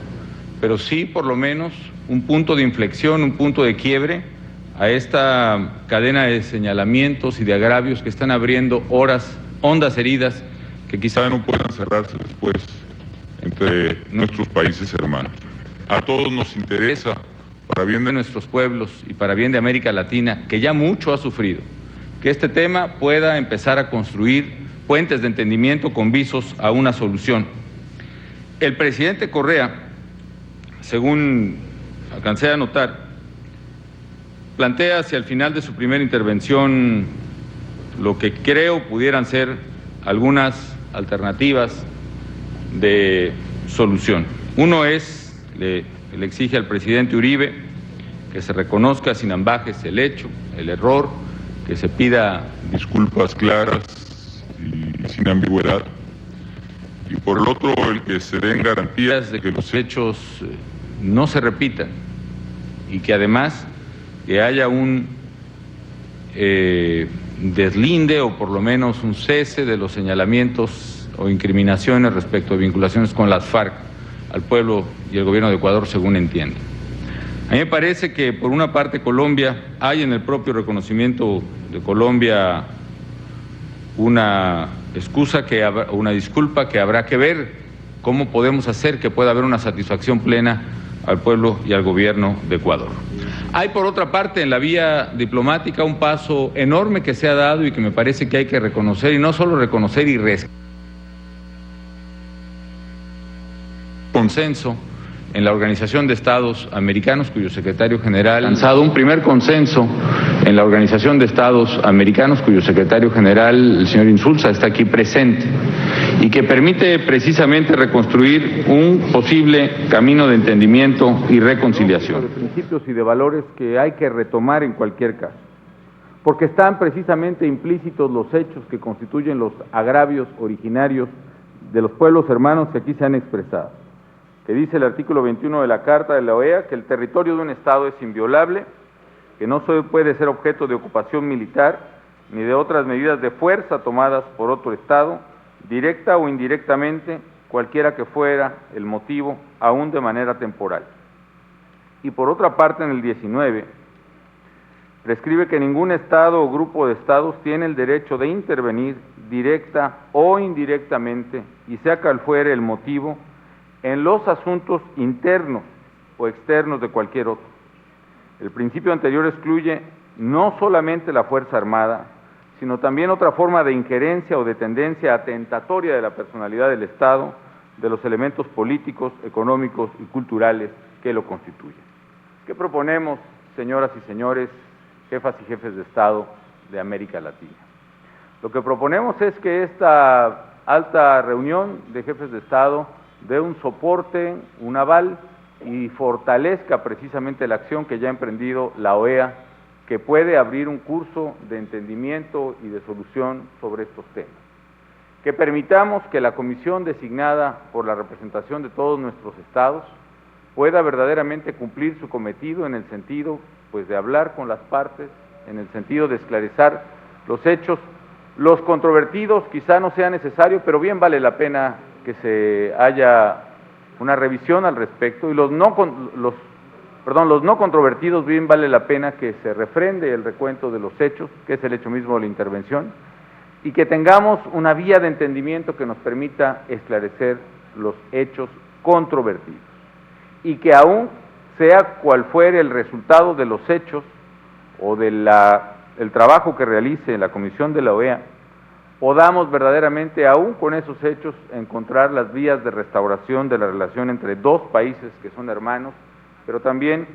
pero sí por lo menos un punto de inflexión, un punto de quiebre a esta cadena de señalamientos y de agravios que están abriendo hondas heridas que quizá no puedan cerrarse después entre nuestros países hermanos. A todos nos interesa, para bien de nuestros pueblos y para bien de América Latina, que ya mucho ha sufrido, que este tema pueda empezar a construir puentes de entendimiento con visos a una solución. El presidente Correa, según alcancé a notar, plantea hacia el final de su primera intervención lo que creo pudieran ser algunas alternativas de solución. Uno es, le exige al presidente Uribe que se reconozca sin ambajes el hecho, el error, que se pida disculpas claras y sin ambigüedad, y por el otro el que se den garantías de que los hechos no se repitan y que además que haya un deslinde o por lo menos un cese de los señalamientos o incriminaciones respecto a vinculaciones con las FARC al pueblo y el gobierno de Ecuador, según entiendo. A mí me parece que por una parte Colombia, hay en el propio reconocimiento de Colombia una disculpa que habrá que ver cómo podemos hacer que pueda haber una satisfacción plena al pueblo y al gobierno de Ecuador. Hay por otra parte en la vía diplomática un paso enorme que se ha dado y que me parece que hay que reconocer, y no solo reconocer y consenso en la Organización de Estados Americanos, cuyo secretario general ha lanzado un primer consenso en la Organización de Estados Americanos, cuyo secretario general, el señor Insulza, está aquí presente, y que permite precisamente reconstruir un posible camino de entendimiento y reconciliación. De principios y de valores que hay que retomar en cualquier caso, porque están precisamente implícitos los hechos que constituyen los agravios originarios de los pueblos hermanos que aquí se han expresado. Que dice el artículo 21 de la Carta de la OEA que el territorio de un Estado es inviolable, que no puede ser objeto de ocupación militar ni de otras medidas de fuerza tomadas por otro Estado, directa o indirectamente, cualquiera que fuera el motivo, aún de manera temporal. Y por otra parte, en el 19, prescribe que ningún Estado o grupo de Estados tiene el derecho de intervenir directa o indirectamente, y sea cual fuere el motivo, en los asuntos internos o externos de cualquier otro. El principio anterior excluye no solamente la Fuerza Armada, sino también otra forma de injerencia o de tendencia atentatoria de la personalidad del Estado, de los elementos políticos, económicos y culturales que lo constituyen. ¿Qué proponemos, señoras y señores, jefas y jefes de Estado de América Latina? Lo que proponemos es que esta alta reunión de jefes de Estado dé un soporte, un aval y fortalezca precisamente la acción que ya ha emprendido la OEA, que puede abrir un curso de entendimiento y de solución sobre estos temas. Que permitamos que la comisión designada por la representación de todos nuestros estados pueda verdaderamente cumplir su cometido en el sentido, pues, de hablar con las partes, en el sentido de esclarecer los hechos. Los controvertidos quizá no sea necesario, pero bien vale la pena que se haya una revisión al respecto, y los no controvertidos bien vale la pena que se refrende el recuento de los hechos, que es el hecho mismo de la intervención, y que tengamos una vía de entendimiento que nos permita esclarecer los hechos controvertidos, y que aún sea cual fuere el resultado de los hechos o del trabajo que realice la Comisión de la OEA, podamos verdaderamente, aún con esos hechos, encontrar las vías de restauración de la relación entre dos países que son hermanos, pero también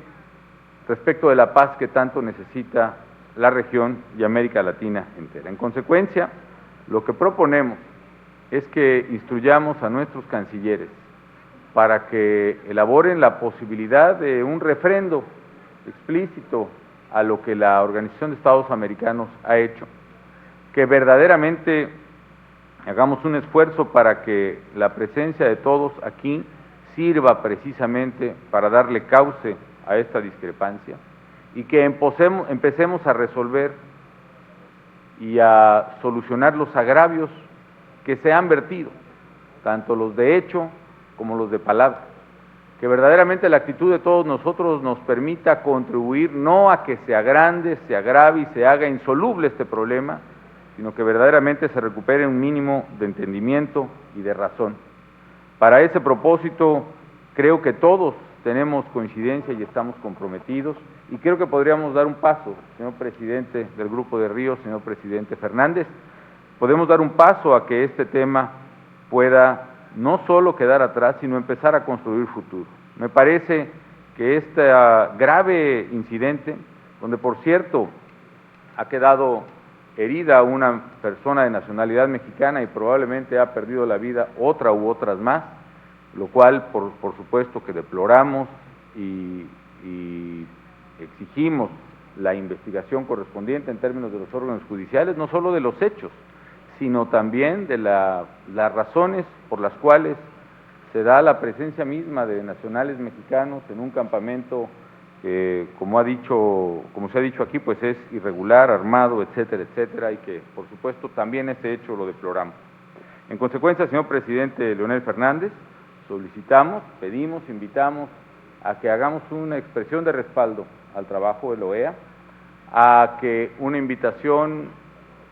respecto de la paz que tanto necesita la región y América Latina entera. En consecuencia, lo que proponemos es que instruyamos a nuestros cancilleres para que elaboren la posibilidad de un refrendo explícito a lo que la Organización de Estados Americanos ha hecho, que verdaderamente hagamos un esfuerzo para que la presencia de todos aquí sirva precisamente para darle cauce a esta discrepancia, y que empecemos a resolver y a solucionar los agravios que se han vertido, tanto los de hecho como los de palabra, que verdaderamente la actitud de todos nosotros nos permita contribuir no a que se agrande, se agrave y se haga insoluble este problema, sino que verdaderamente se recupere un mínimo de entendimiento y de razón. Para ese propósito, creo que todos tenemos coincidencia y estamos comprometidos, y creo que podríamos dar un paso, señor presidente del Grupo de Río, señor presidente Fernández, podemos dar un paso a que este tema pueda no solo quedar atrás, sino empezar a construir futuro. Me parece que este grave incidente, donde por cierto ha quedado herida una persona de nacionalidad mexicana y probablemente ha perdido la vida otra u otras más, lo cual por supuesto que deploramos y exigimos la investigación correspondiente en términos de los órganos judiciales, no solo de los hechos, sino también de las razones por las cuales se da la presencia misma de nacionales mexicanos en un campamento que, como se ha dicho aquí, pues es irregular, armado, etcétera, etcétera, y que por supuesto también ese hecho lo deploramos. En consecuencia, señor presidente Leonel Fernández, solicitamos, pedimos, invitamos a que hagamos una expresión de respaldo al trabajo de la OEA, a que una invitación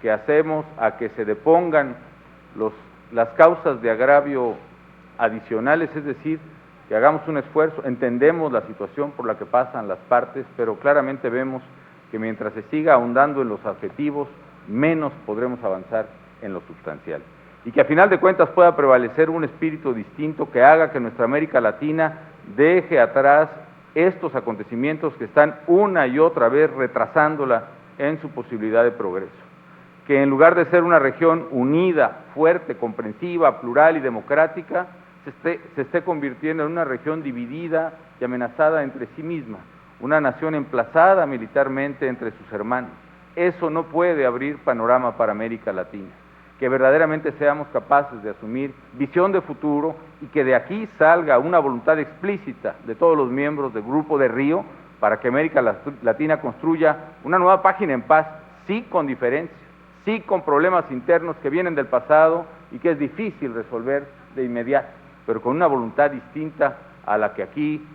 que hacemos a que se depongan las causas de agravio adicionales, es decir, que hagamos un esfuerzo. Entendemos la situación por la que pasan las partes, pero claramente vemos que mientras se siga ahondando en los adjetivos, menos podremos avanzar en lo sustancial. Y que a final de cuentas pueda prevalecer un espíritu distinto que haga que nuestra América Latina deje atrás estos acontecimientos que están una y otra vez retrasándola en su posibilidad de progreso. Que en lugar de ser una región unida, fuerte, comprensiva, plural y democrática, se esté convirtiendo en una región dividida y amenazada entre sí misma, una nación emplazada militarmente entre sus hermanos. Eso no puede abrir panorama para América Latina. Que verdaderamente seamos capaces de asumir visión de futuro y que de aquí salga una voluntad explícita de todos los miembros del Grupo de Río para que América Latina construya una nueva página en paz, sí con diferencias, sí con problemas internos que vienen del pasado y que es difícil resolver de inmediato, pero con una voluntad distinta a la que aquí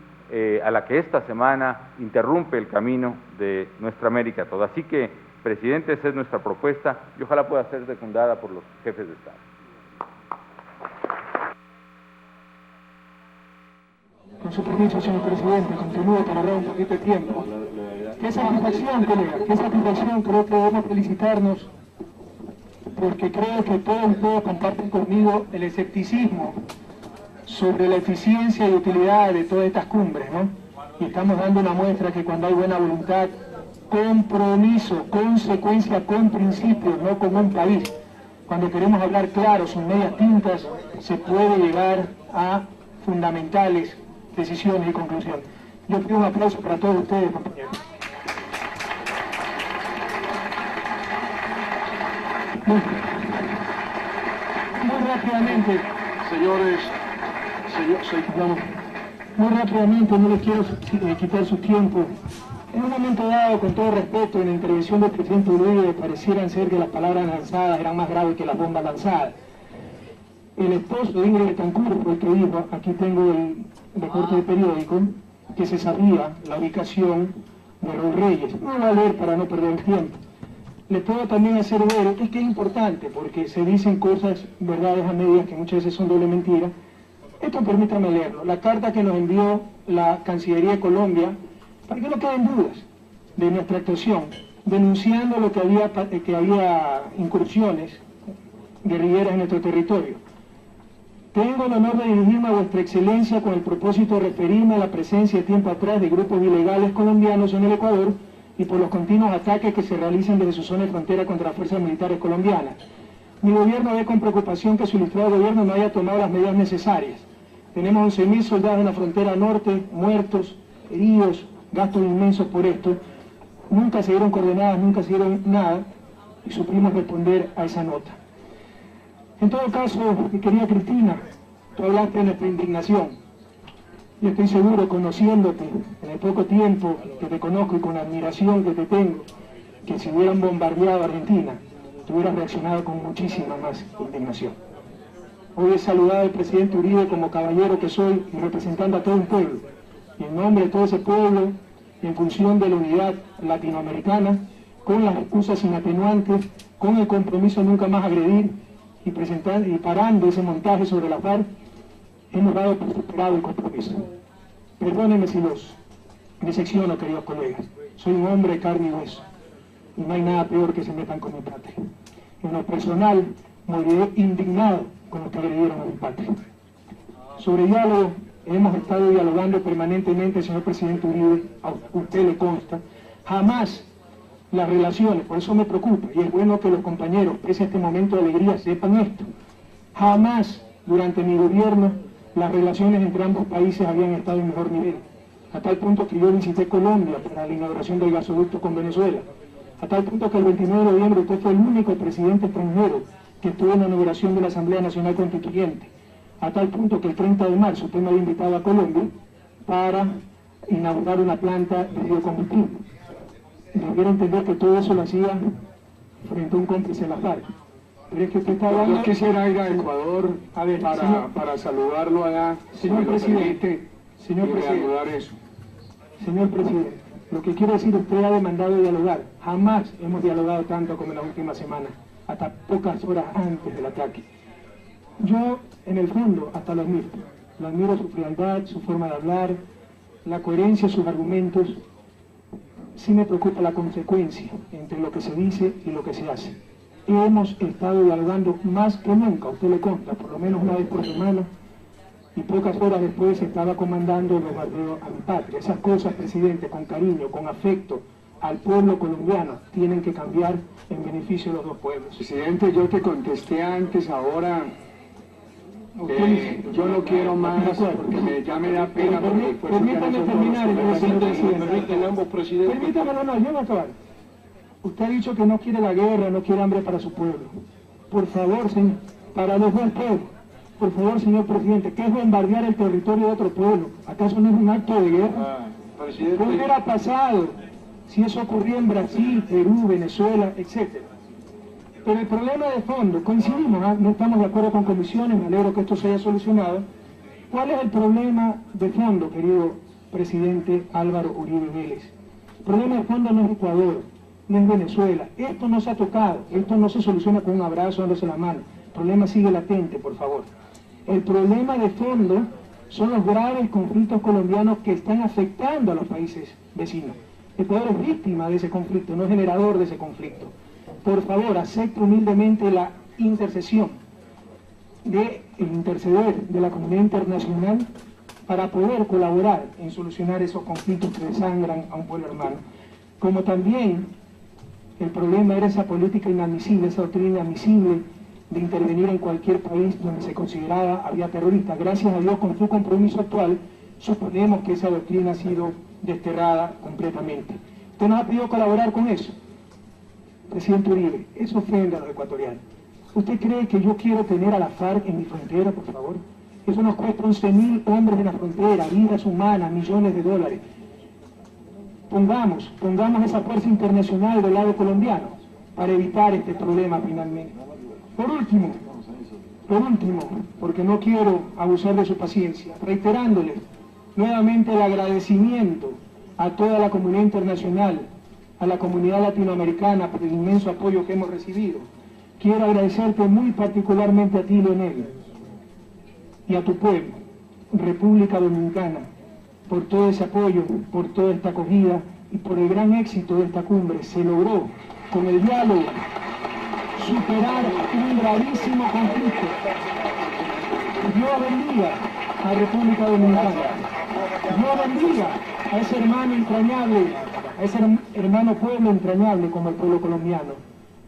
a la que esta semana interrumpe el camino de nuestra América toda. Así que, presidente, esa es nuestra propuesta y ojalá pueda ser secundada por los jefes de Estado. Con su permiso, señor presidente, continúo para ahorrar un poquito de tiempo. Qué satisfacción, colega, qué satisfacción. Creo que debemos felicitarnos porque creo que todos ustedes comparten conmigo el escepticismo sobre la eficiencia y utilidad de todas estas cumbres, ¿no? Y estamos dando una muestra que cuando hay buena voluntad, compromiso, consecuencia con principios, no con un país. Cuando queremos hablar claro, sin medias tintas, se puede llegar a fundamentales decisiones y conclusiones. Yo pido un aplauso para todos ustedes, compañeros. Muy rápidamente, muy rápidamente, no les quiero quitar su tiempo. En un momento dado, con todo respeto, en la intervención del presidente Uribe, parecieran ser que las palabras lanzadas eran más graves que las bombas lanzadas. El esposo de Ingrid Betancourt fue el que dijo, aquí tengo el recorte del periódico, que se sabía la ubicación de Raúl Reyes. No lo voy a leer para no perder el tiempo. Le puedo también hacer ver, es que es importante, porque se dicen cosas, verdades a medias, que muchas veces son doble mentira. Esto permítame leerlo. La carta que nos envió la Cancillería de Colombia, para que no queden dudas de nuestra actuación, denunciando lo que había incursiones guerrilleras en nuestro territorio. Tengo el honor de dirigirme a vuestra excelencia con el propósito de referirme a la presencia de tiempo atrás de grupos ilegales colombianos en el Ecuador y por los continuos ataques que se realizan desde su zona de frontera contra las fuerzas militares colombianas. Mi gobierno ve con preocupación que su ilustrado gobierno no haya tomado las medidas necesarias. Tenemos 11.000 soldados en la frontera norte, muertos, heridos, gastos inmensos por esto. Nunca se dieron coordenadas, nunca se dieron nada y supimos responder a esa nota. En todo caso, mi querida Cristina, tú hablaste de nuestra indignación. Yo estoy seguro, conociéndote en el poco tiempo que te conozco y con la admiración que te tengo, que si hubieran bombardeado Argentina, tú hubieras reaccionado con muchísima más indignación. Hoy he saludado al presidente Uribe como caballero que soy y representando a todo un pueblo. Y en nombre de todo ese pueblo, y en función de la unidad latinoamericana, con las excusas inatenuantes, con el compromiso de nunca más agredir, y parando ese montaje sobre la FARC, hemos dado por superado el compromiso. Perdónenme si los decepciono, queridos colegas. Soy un hombre de carne y hueso, y no hay nada peor que se metan con mi patria. En lo personal, moriré indignado con los que agredieron a mi patria. Sobre diálogo, hemos estado dialogando permanentemente, señor presidente Uribe, a usted le consta, jamás las relaciones, por eso me preocupa, y es bueno que los compañeros, pese a este momento de alegría, sepan esto. Jamás durante mi gobierno las relaciones entre ambos países habían estado en mejor nivel, a tal punto que yo visité Colombia para la inauguración del gasoducto con Venezuela, a tal punto que el 29 de noviembre usted fue el único presidente extranjero que estuvo en la inauguración de la Asamblea Nacional Constituyente, a tal punto que el 30 de marzo usted me había invitado a Colombia para inaugurar una planta de biocombustible. Debiera entender que todo eso lo hacía frente a un cómplice de la FARC. Pero es que usted está hablando... Yo quisiera ir a Ecuador para saludarlo allá. Señor presidente, Señor presidente, lo que quiero decir, usted ha demandado dialogar. Jamás hemos dialogado tanto como en las últimas semanas, hasta pocas horas antes del ataque. Yo, en el fondo, hasta lo admiro. Lo admiro su frialdad, su forma de hablar, la coherencia de sus argumentos. Sí me preocupa la consecuencia entre lo que se dice y lo que se hace. Hemos estado dialogando más que nunca, usted le consta, por lo menos una vez por semana, y pocas horas después estaba comandando el bombardeo a mi patria. Esas cosas, presidente, con cariño, con afecto al pueblo colombiano, tienen que cambiar en beneficio de los dos pueblos. Presidente, yo te contesté antes, ahora yo no quiero más porque ya me da pena. Permítame terminar, señor presidente. Permítame, no, yo voy a acabar. Usted ha dicho que no quiere la guerra, no quiere hambre para su pueblo. Por favor, señor, para los dos pueblos. Por favor, señor presidente, ¿qué es bombardear el territorio de otro pueblo? ¿Acaso no es un acto de guerra? ¿Qué hubiera pasado si eso ocurría en Brasil, Perú, Venezuela, etcétera? Pero el problema de fondo, coincidimos, no estamos de acuerdo con comisiones, me alegro que esto se haya solucionado. ¿Cuál es el problema de fondo, querido presidente Álvaro Uribe Vélez. El problema de fondo no es Ecuador, no es Venezuela. Esto no se ha tocado, esto no se soluciona con un abrazo dándose la mano. El problema sigue latente, por favor. El problema de fondo son los graves conflictos colombianos que están afectando a los países vecinos. Ecuador es víctima de ese conflicto, no es generador de ese conflicto. Por favor, acepte humildemente la intercesión de interceder de la comunidad internacional para poder colaborar en solucionar esos conflictos que desangran a un pueblo hermano. Como también el problema era esa política inadmisible, esa doctrina inadmisible de intervenir en cualquier país donde se consideraba había terroristas. Gracias a Dios, con su compromiso actual, suponemos que esa doctrina ha sido desterrada completamente. Usted nos ha pedido colaborar con eso. Presidente Uribe, eso ofende a los ecuatorianos. ¿Usted cree que yo quiero tener a la FARC en mi frontera, por favor? Eso nos cuesta 11.000 hombres en la frontera, vidas humanas, millones de dólares. Pongamos esa fuerza internacional del lado colombiano para evitar este problema finalmente. Por último, porque no quiero abusar de su paciencia, reiterándoles nuevamente el agradecimiento a toda la comunidad internacional, a la comunidad latinoamericana por el inmenso apoyo que hemos recibido. Quiero agradecerte muy particularmente a ti, Leonel, y a tu pueblo, República Dominicana, por todo ese apoyo, por toda esta acogida y por el gran éxito de esta cumbre. Se logró, con el diálogo, superar un gravísimo conflicto. Dios bendiga a República Dominicana. Dios bendiga a ese hermano entrañable, a ese hermano pueblo entrañable como el pueblo colombiano.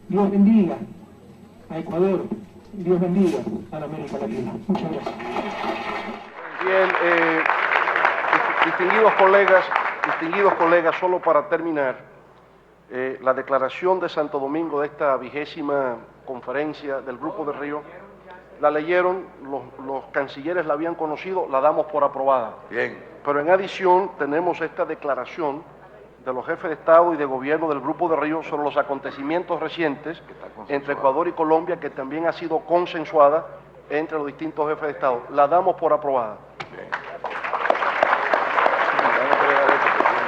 Dios bendiga a Ecuador. Dios bendiga a la América Latina. Muchas gracias. Bien, distinguidos colegas, solo para terminar, la declaración de Santo Domingo de esta 20ª conferencia del Grupo de Río, la leyeron, los cancilleres la habían conocido, la damos por aprobada. Bien. Pero en adición tenemos esta declaración de los jefes de Estado y de Gobierno del Grupo de Río sobre los acontecimientos recientes entre Ecuador y Colombia, que también ha sido consensuada entre los distintos jefes de Estado. La damos por aprobada. Bien.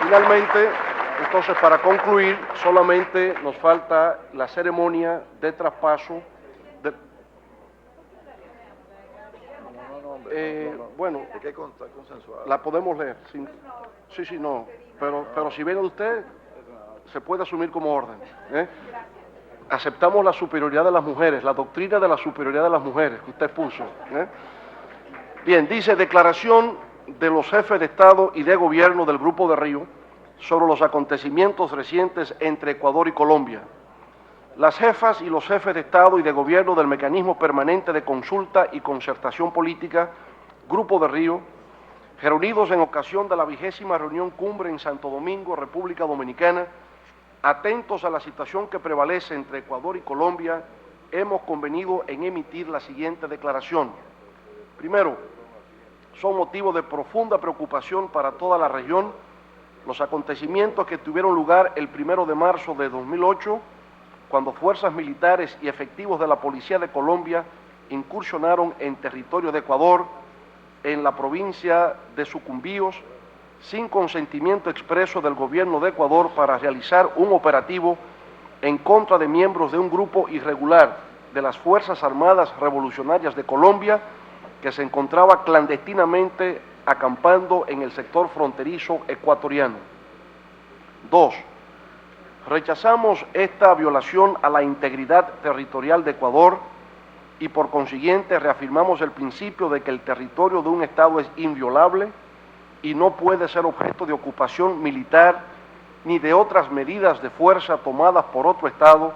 Finalmente, entonces, para concluir, solamente nos falta la ceremonia de traspaso de... Bueno, ¿De qué consensuado? la podemos leer. Sí, no. Pero si viene de usted, se puede asumir como orden. Aceptamos la superioridad de las mujeres, la doctrina de la superioridad de las mujeres que usted puso. Bien, dice: declaración de los jefes de Estado y de Gobierno del Grupo de Río sobre los acontecimientos recientes entre Ecuador y Colombia. Las jefas y los jefes de Estado y de Gobierno del Mecanismo Permanente de Consulta y Concertación Política, Grupo de Río, reunidos en ocasión de la 20ª reunión cumbre en Santo Domingo, República Dominicana, atentos a la situación que prevalece entre Ecuador y Colombia, hemos convenido en emitir la siguiente declaración. Primero, son motivo de profunda preocupación para toda la región los acontecimientos que tuvieron lugar el 1 de marzo de 2008, cuando fuerzas militares y efectivos de la Policía de Colombia incursionaron en territorio de Ecuador, en la provincia de Sucumbíos, sin consentimiento expreso del gobierno de Ecuador, para realizar un operativo en contra de miembros de un grupo irregular de las Fuerzas Armadas Revolucionarias de Colombia, que se encontraba clandestinamente acampando en el sector fronterizo ecuatoriano. 2. Rechazamos esta violación a la integridad territorial de Ecuador y por consiguiente reafirmamos el principio de que el territorio de un Estado es inviolable y no puede ser objeto de ocupación militar ni de otras medidas de fuerza tomadas por otro Estado,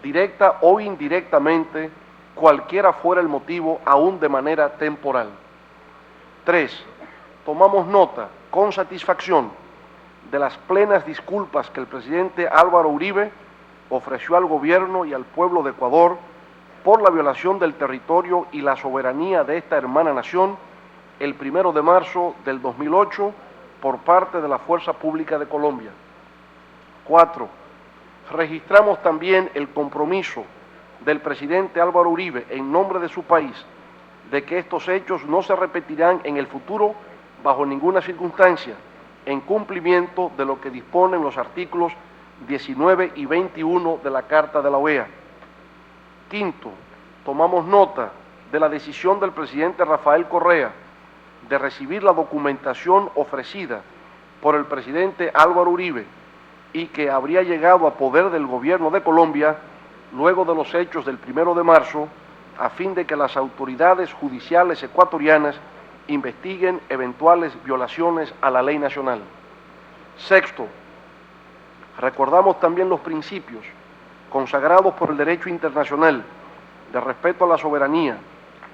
directa o indirectamente, cualquiera fuera el motivo, aún de manera temporal. 3. Tomamos nota con satisfacción de las plenas disculpas que el presidente Álvaro Uribe ofreció al gobierno y al pueblo de Ecuador por la violación del territorio y la soberanía de esta hermana nación el 1 de marzo del 2008 por parte de la Fuerza Pública de Colombia. 4. Registramos también el compromiso del presidente Álvaro Uribe en nombre de su país de que estos hechos no se repetirán en el futuro bajo ninguna circunstancia en cumplimiento de lo que disponen los artículos 19 y 21 de la Carta de la OEA. Quinto, tomamos nota de la decisión del presidente Rafael Correa de recibir la documentación ofrecida por el presidente Álvaro Uribe y que habría llegado a poder del gobierno de Colombia luego de los hechos del 1 de marzo, a fin de que las autoridades judiciales ecuatorianas investiguen eventuales violaciones a la ley nacional. Sexto, recordamos también los principios consagrados por el derecho internacional de respeto a la soberanía,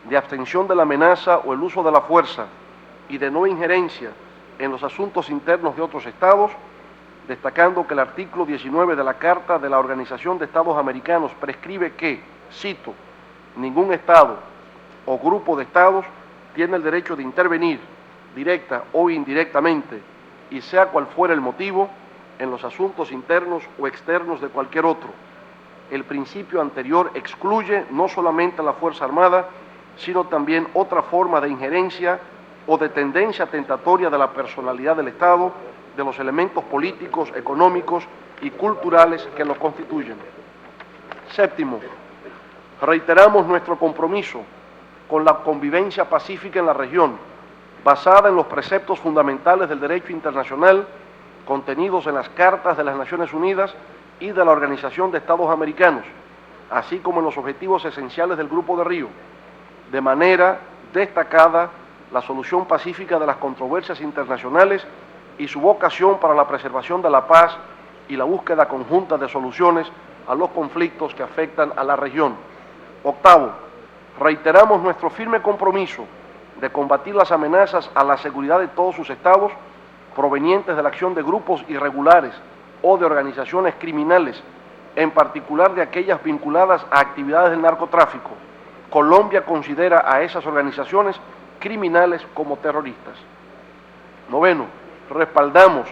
de abstención de la amenaza o el uso de la fuerza y de no injerencia en los asuntos internos de otros estados, destacando que el artículo 19 de la Carta de la Organización de Estados Americanos prescribe que, cito, ningún estado o grupo de estados tiene el derecho de intervenir, directa o indirectamente, y sea cual fuera el motivo, en los asuntos internos o externos de cualquier otro. El principio anterior excluye no solamente a la Fuerza Armada, sino también otra forma de injerencia o de tendencia tentatoria de la personalidad del Estado, de los elementos políticos, económicos y culturales que lo constituyen. Séptimo, reiteramos nuestro compromiso con la convivencia pacífica en la región, basada en los preceptos fundamentales del derecho internacional contenidos en las Cartas de las Naciones Unidas y de la Organización de Estados Americanos, así como en los objetivos esenciales del Grupo de Río, de manera destacada la solución pacífica de las controversias internacionales y su vocación para la preservación de la paz y la búsqueda conjunta de soluciones a los conflictos que afectan a la región. Octavo, reiteramos nuestro firme compromiso de combatir las amenazas a la seguridad de todos sus estados provenientes de la acción de grupos irregulares o de organizaciones criminales, en particular de aquellas vinculadas a actividades del narcotráfico. Colombia considera a esas organizaciones criminales como terroristas. Noveno, respaldamos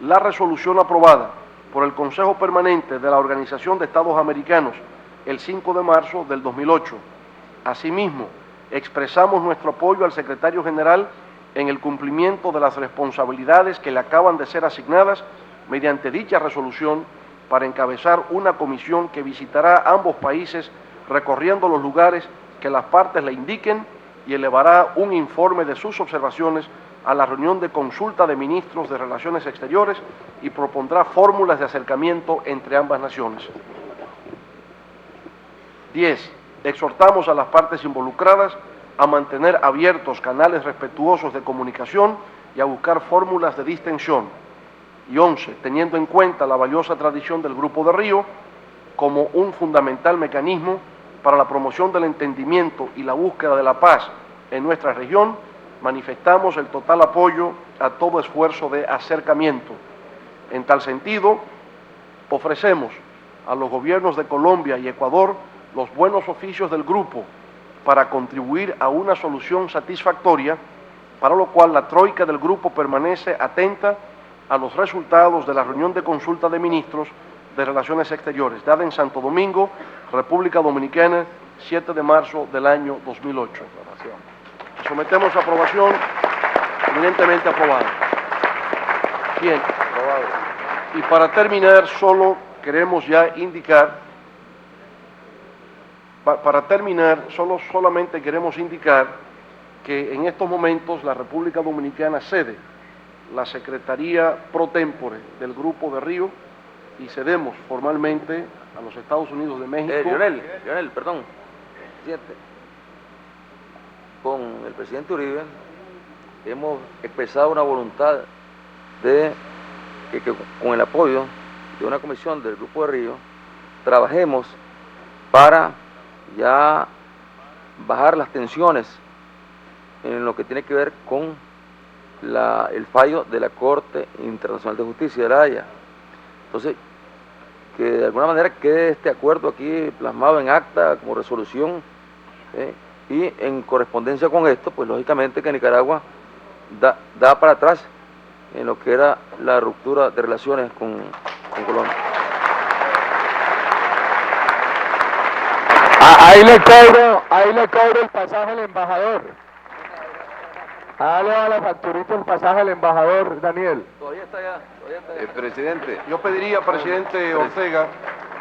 la resolución aprobada por el Consejo Permanente de la Organización de Estados Americanos el 5 de marzo del 2008. Asimismo, expresamos nuestro apoyo al secretario general en el cumplimiento de las responsabilidades que le acaban de ser asignadas mediante dicha resolución para encabezar una comisión que visitará ambos países recorriendo los lugares que las partes le indiquen y elevará un informe de sus observaciones a la reunión de consulta de ministros de Relaciones Exteriores y propondrá fórmulas de acercamiento entre ambas naciones. 10. Exhortamos a las partes involucradas a mantener abiertos canales respetuosos de comunicación y a buscar fórmulas de distensión. Y 11. Teniendo en cuenta la valiosa tradición del Grupo de Río como un fundamental mecanismo para la promoción del entendimiento y la búsqueda de la paz en nuestra región, manifestamos el total apoyo a todo esfuerzo de acercamiento. En tal sentido, ofrecemos a los gobiernos de Colombia y Ecuador los buenos oficios del grupo para contribuir a una solución satisfactoria, para lo cual la troika del grupo permanece atenta a los resultados de la reunión de consulta de ministros de Relaciones Exteriores, dada en Santo Domingo, República Dominicana, 7 de marzo del año 2008. Sometemos a aprobación, eminentemente aprobado. Bien, aprobado. Y para terminar, solo queremos ya indicar, solamente queremos indicar que en estos momentos la República Dominicana cede la Secretaría pro tempore del Grupo de Río y cedemos formalmente a los Estados Unidos de México. Lionel, perdón, presidente. Con el presidente Uribe hemos expresado una voluntad de que con el apoyo de una comisión del Grupo de Río trabajemos para ya bajar las tensiones en lo que tiene que ver con el fallo de la Corte Internacional de Justicia de La Haya. Entonces, que de alguna manera quede este acuerdo aquí plasmado en acta como resolución, y en correspondencia con esto, pues lógicamente que Nicaragua da para atrás en lo que era la ruptura de relaciones con Colombia. Ahí le cobro el pasaje al embajador. Dale a la facturita el pasaje al embajador, Daniel. Todavía está allá, Presidente, Yo pediría, presidente Ortega,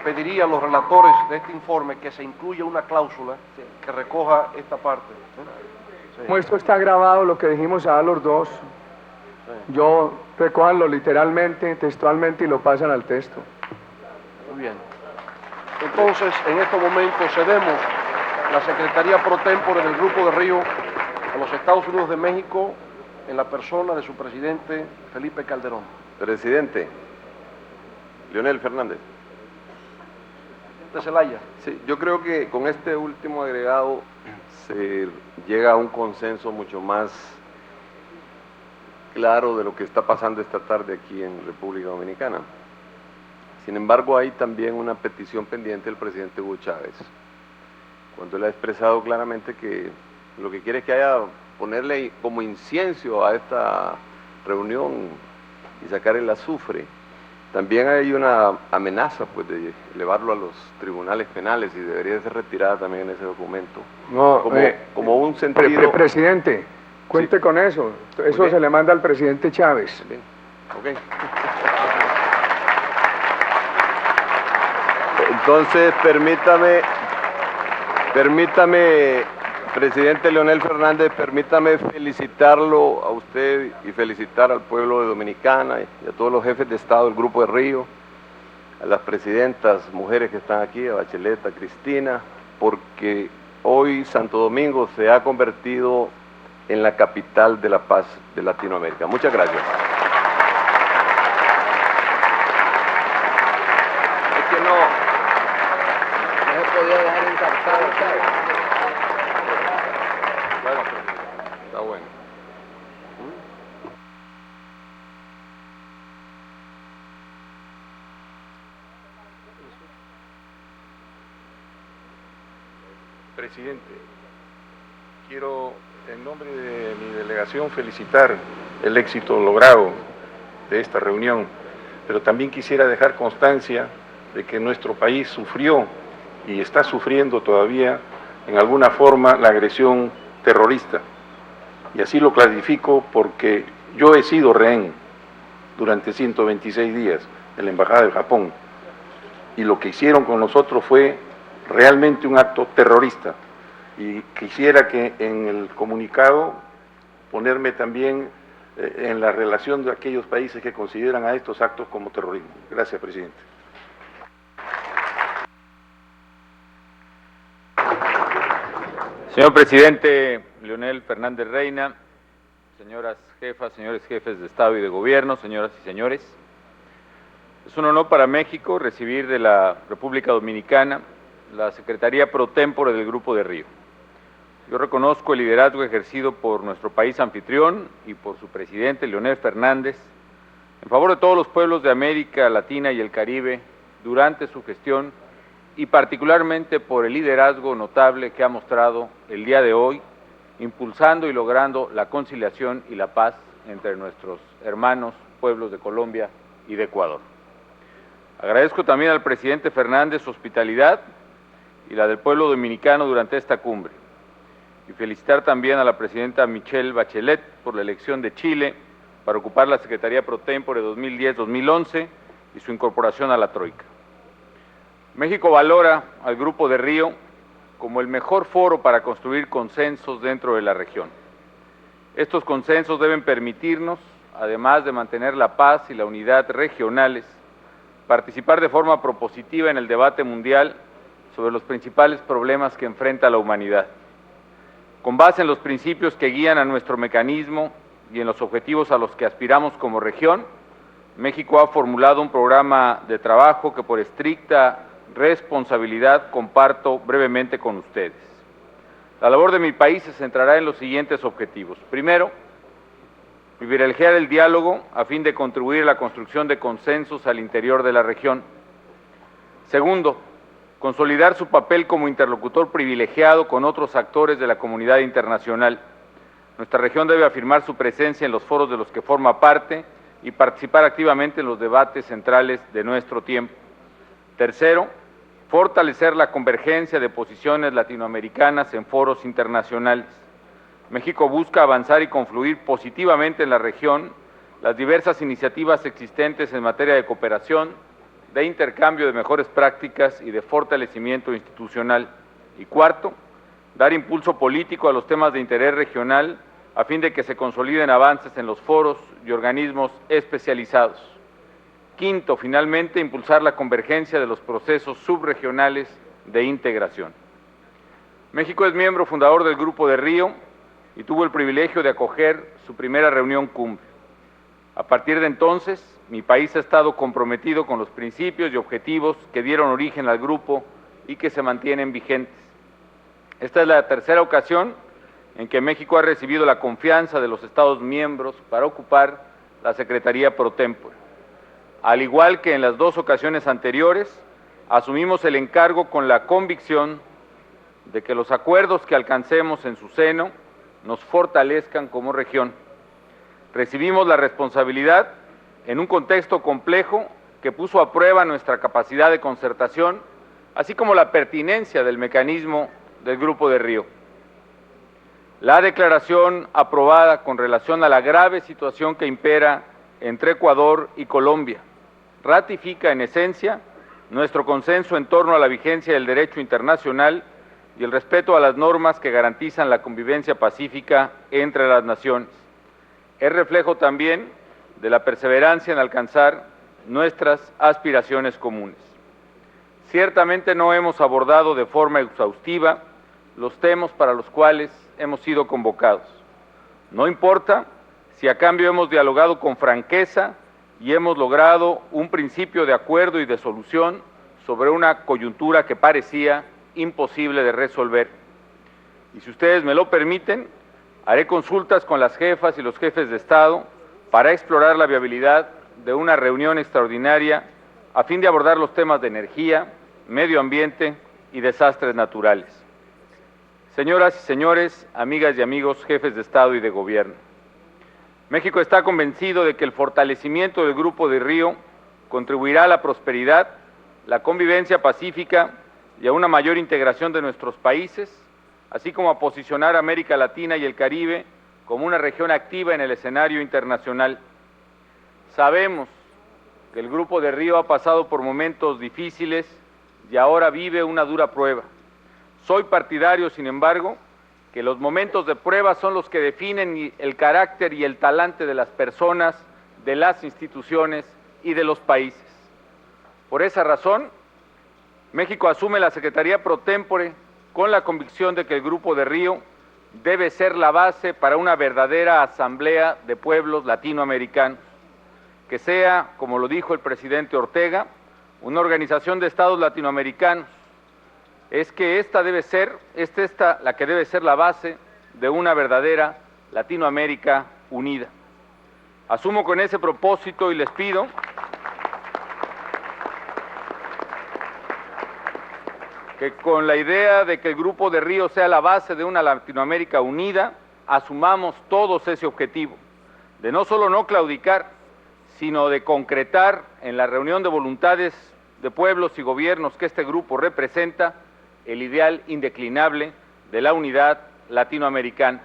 pediría a los relatores de este informe que se incluya una cláusula que recoja esta parte. Sí. Como esto está grabado, lo que dijimos a los dos, yo recójanlo literalmente, textualmente y lo pasan al texto. Muy bien. Entonces, en estos momentos cedemos la Secretaría Pro Tempore del Grupo de Río a los Estados Unidos de México en la persona de su presidente Felipe Calderón. presidente, Leonel Fernández. De Zelaya. Sí, yo creo que con este último agregado se llega a un consenso mucho más claro de lo que está pasando esta tarde aquí en República Dominicana. Sin embargo, hay también una petición pendiente del presidente Hugo Chávez, cuando él ha expresado claramente que lo que quiere es que haya, ponerle como incienso a esta reunión y sacar el azufre. También hay una amenaza pues de llevarlo a los tribunales penales y debería ser retirada también en ese documento. No, como un sentido... Presidente, cuente Sí. con eso. Eso bien. se le manda al presidente Chávez. Bien, ok. Entonces, permítame, presidente Leonel Fernández, permítame felicitarlo a usted y felicitar al pueblo de Dominicana y a todos los jefes de Estado del Grupo de Río, a las presidentas mujeres que están aquí, a Bachelet, a Cristina, porque hoy Santo Domingo se ha convertido en la capital de la paz de Latinoamérica. Muchas gracias. Es que no se podía dejar incartado. Bueno, está bueno. Presidente, quiero en nombre de mi delegación felicitar el éxito logrado de esta reunión, pero también quisiera dejar constancia de que nuestro país sufrió y está sufriendo todavía en alguna forma la agresión terrorista. Y así lo clarifico porque yo he sido rehén durante 126 días en la Embajada de Japón y lo que hicieron con nosotros fue realmente un acto terrorista. Y quisiera que en el comunicado ponerme también en la relación de aquellos países que consideran a estos actos como terrorismo. Gracias, presidente. Señor presidente Leonel Fernández Reina, señoras jefas, señores jefes de Estado y de Gobierno, señoras y señores, es un honor para México recibir de la República Dominicana la Secretaría Pro Tempore del Grupo de Río. Yo reconozco el liderazgo ejercido por nuestro país anfitrión y por su presidente Leonel Fernández en favor de todos los pueblos de América Latina y el Caribe durante su gestión y particularmente por el liderazgo notable que ha mostrado el día de hoy, impulsando y logrando la conciliación y la paz entre nuestros hermanos pueblos de Colombia y de Ecuador. Agradezco también al presidente Fernández su hospitalidad y la del pueblo dominicano durante esta cumbre, y felicitar también a la presidenta Michelle Bachelet por la elección de Chile para ocupar la Secretaría Pro Tempore 2010-2011 y su incorporación a la Troika. México valora al Grupo de Río como el mejor foro para construir consensos dentro de la región. Estos consensos deben permitirnos, además de mantener la paz y la unidad regionales, participar de forma propositiva en el debate mundial sobre los principales problemas que enfrenta la humanidad. Con base en los principios que guían a nuestro mecanismo y en los objetivos a los que aspiramos como región, México ha formulado un programa de trabajo que por estricta responsabilidad comparto brevemente con ustedes. La labor de mi país se centrará en los siguientes objetivos. Primero, privilegiar el diálogo a fin de contribuir a la construcción de consensos al interior de la región. Segundo, consolidar su papel como interlocutor privilegiado con otros actores de la comunidad internacional. Nuestra región debe afirmar su presencia en los foros de los que forma parte y participar activamente en los debates centrales de nuestro tiempo. Tercero, fortalecer la convergencia de posiciones latinoamericanas en foros internacionales. México busca avanzar y confluir positivamente en la región las diversas iniciativas existentes en materia de cooperación, de intercambio de mejores prácticas y de fortalecimiento institucional. Y cuarto, dar impulso político a los temas de interés regional a fin de que se consoliden avances en los foros y organismos especializados. Quinto, finalmente, impulsar la convergencia de los procesos subregionales de integración. México es miembro fundador del Grupo de Río y tuvo el privilegio de acoger su primera reunión cumbre. A partir de entonces, mi país ha estado comprometido con los principios y objetivos que dieron origen al grupo y que se mantienen vigentes. Esta es la tercera ocasión en que México ha recibido la confianza de los Estados miembros para ocupar la Secretaría pro tempore. Al igual que en las dos ocasiones anteriores, asumimos el encargo con la convicción de que los acuerdos que alcancemos en su seno nos fortalezcan como región. Recibimos la responsabilidad en un contexto complejo que puso a prueba nuestra capacidad de concertación, así como la pertinencia del mecanismo del Grupo de Río. La declaración aprobada con relación a la grave situación que impera entre Ecuador y Colombia ratifica en esencia nuestro consenso en torno a la vigencia del derecho internacional y el respeto a las normas que garantizan la convivencia pacífica entre las naciones. Es reflejo también de la perseverancia en alcanzar nuestras aspiraciones comunes. Ciertamente no hemos abordado de forma exhaustiva los temas para los cuales hemos sido convocados. No importa si a cambio hemos dialogado con franqueza y hemos logrado un principio de acuerdo y de solución sobre una coyuntura que parecía imposible de resolver. Y si ustedes me lo permiten, haré consultas con las jefas y los jefes de Estado para explorar la viabilidad de una reunión extraordinaria a fin de abordar los temas de energía, medio ambiente y desastres naturales. Señoras y señores, amigas y amigos, jefes de Estado y de Gobierno, México está convencido de que el fortalecimiento del Grupo de Río contribuirá a la prosperidad, la convivencia pacífica y a una mayor integración de nuestros países, así como a posicionar a América Latina y el Caribe como una región activa en el escenario internacional. Sabemos que el Grupo de Río ha pasado por momentos difíciles y ahora vive una dura prueba. Soy partidario, sin embargo, que los momentos de prueba son los que definen el carácter y el talante de las personas, de las instituciones y de los países. Por esa razón, México asume la Secretaría pro tempore con la convicción de que el Grupo de Río debe ser la base para una verdadera asamblea de pueblos latinoamericanos, que sea, como lo dijo el presidente Ortega, una organización de estados latinoamericanos. Es que esta debe ser la que debe ser la base de una verdadera Latinoamérica unida. Asumo con ese propósito y les pido que con la idea de que el Grupo de Río sea la base de una Latinoamérica unida, asumamos todos ese objetivo, de no solo no claudicar, sino de concretar en la reunión de voluntades de pueblos y gobiernos que este grupo representa el ideal indeclinable de la unidad latinoamericana.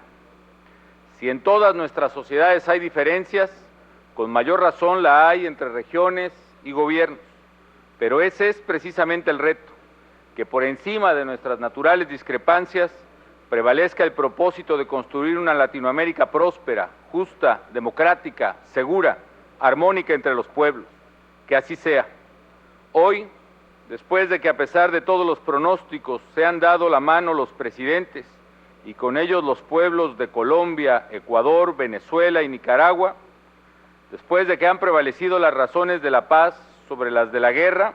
Si en todas nuestras sociedades hay diferencias, con mayor razón la hay entre regiones y gobiernos, pero ese es precisamente el reto, que por encima de nuestras naturales discrepancias prevalezca el propósito de construir una Latinoamérica próspera, justa, democrática, segura, armónica entre los pueblos. Que así sea. Hoy, después de que a pesar de todos los pronósticos se han dado la mano los presidentes y con ellos los pueblos de Colombia, Ecuador, Venezuela y Nicaragua, después de que han prevalecido las razones de la paz sobre las de la guerra,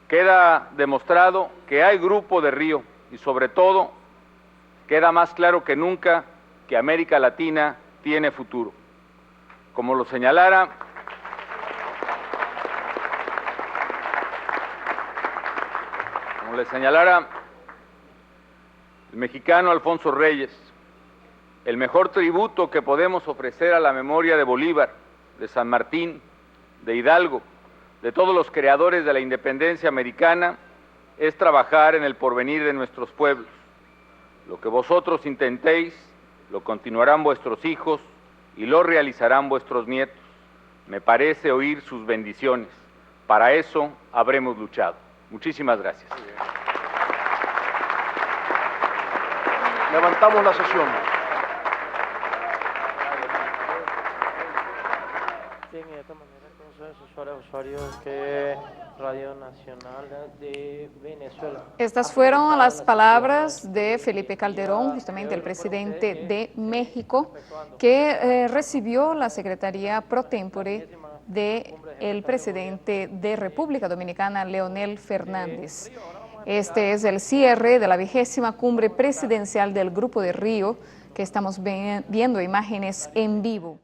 queda demostrado que hay Grupo de Río y sobre todo queda más claro que nunca que América Latina tiene futuro. Como lo señalara le señalara el mexicano Alfonso Reyes, el mejor tributo que podemos ofrecer a la memoria de Bolívar, de San Martín, de Hidalgo, de todos los creadores de la independencia americana, es trabajar en el porvenir de nuestros pueblos. Lo que vosotros intentéis, lo continuarán vuestros hijos y lo realizarán vuestros nietos. Me parece oír sus bendiciones. Para eso habremos luchado. Muchísimas gracias. Levantamos la sesión. Bien, de esta manera, entonces, usuarios que Radio Nacional de Venezuela. Estas fueron las palabras de Felipe Calderón, justamente el presidente de México, que recibió la secretaría pro tempore del presidente de República Dominicana, Leonel Fernández. Este es el cierre de la 20ª cumbre presidencial del Grupo de Río, que estamos viendo imágenes en vivo.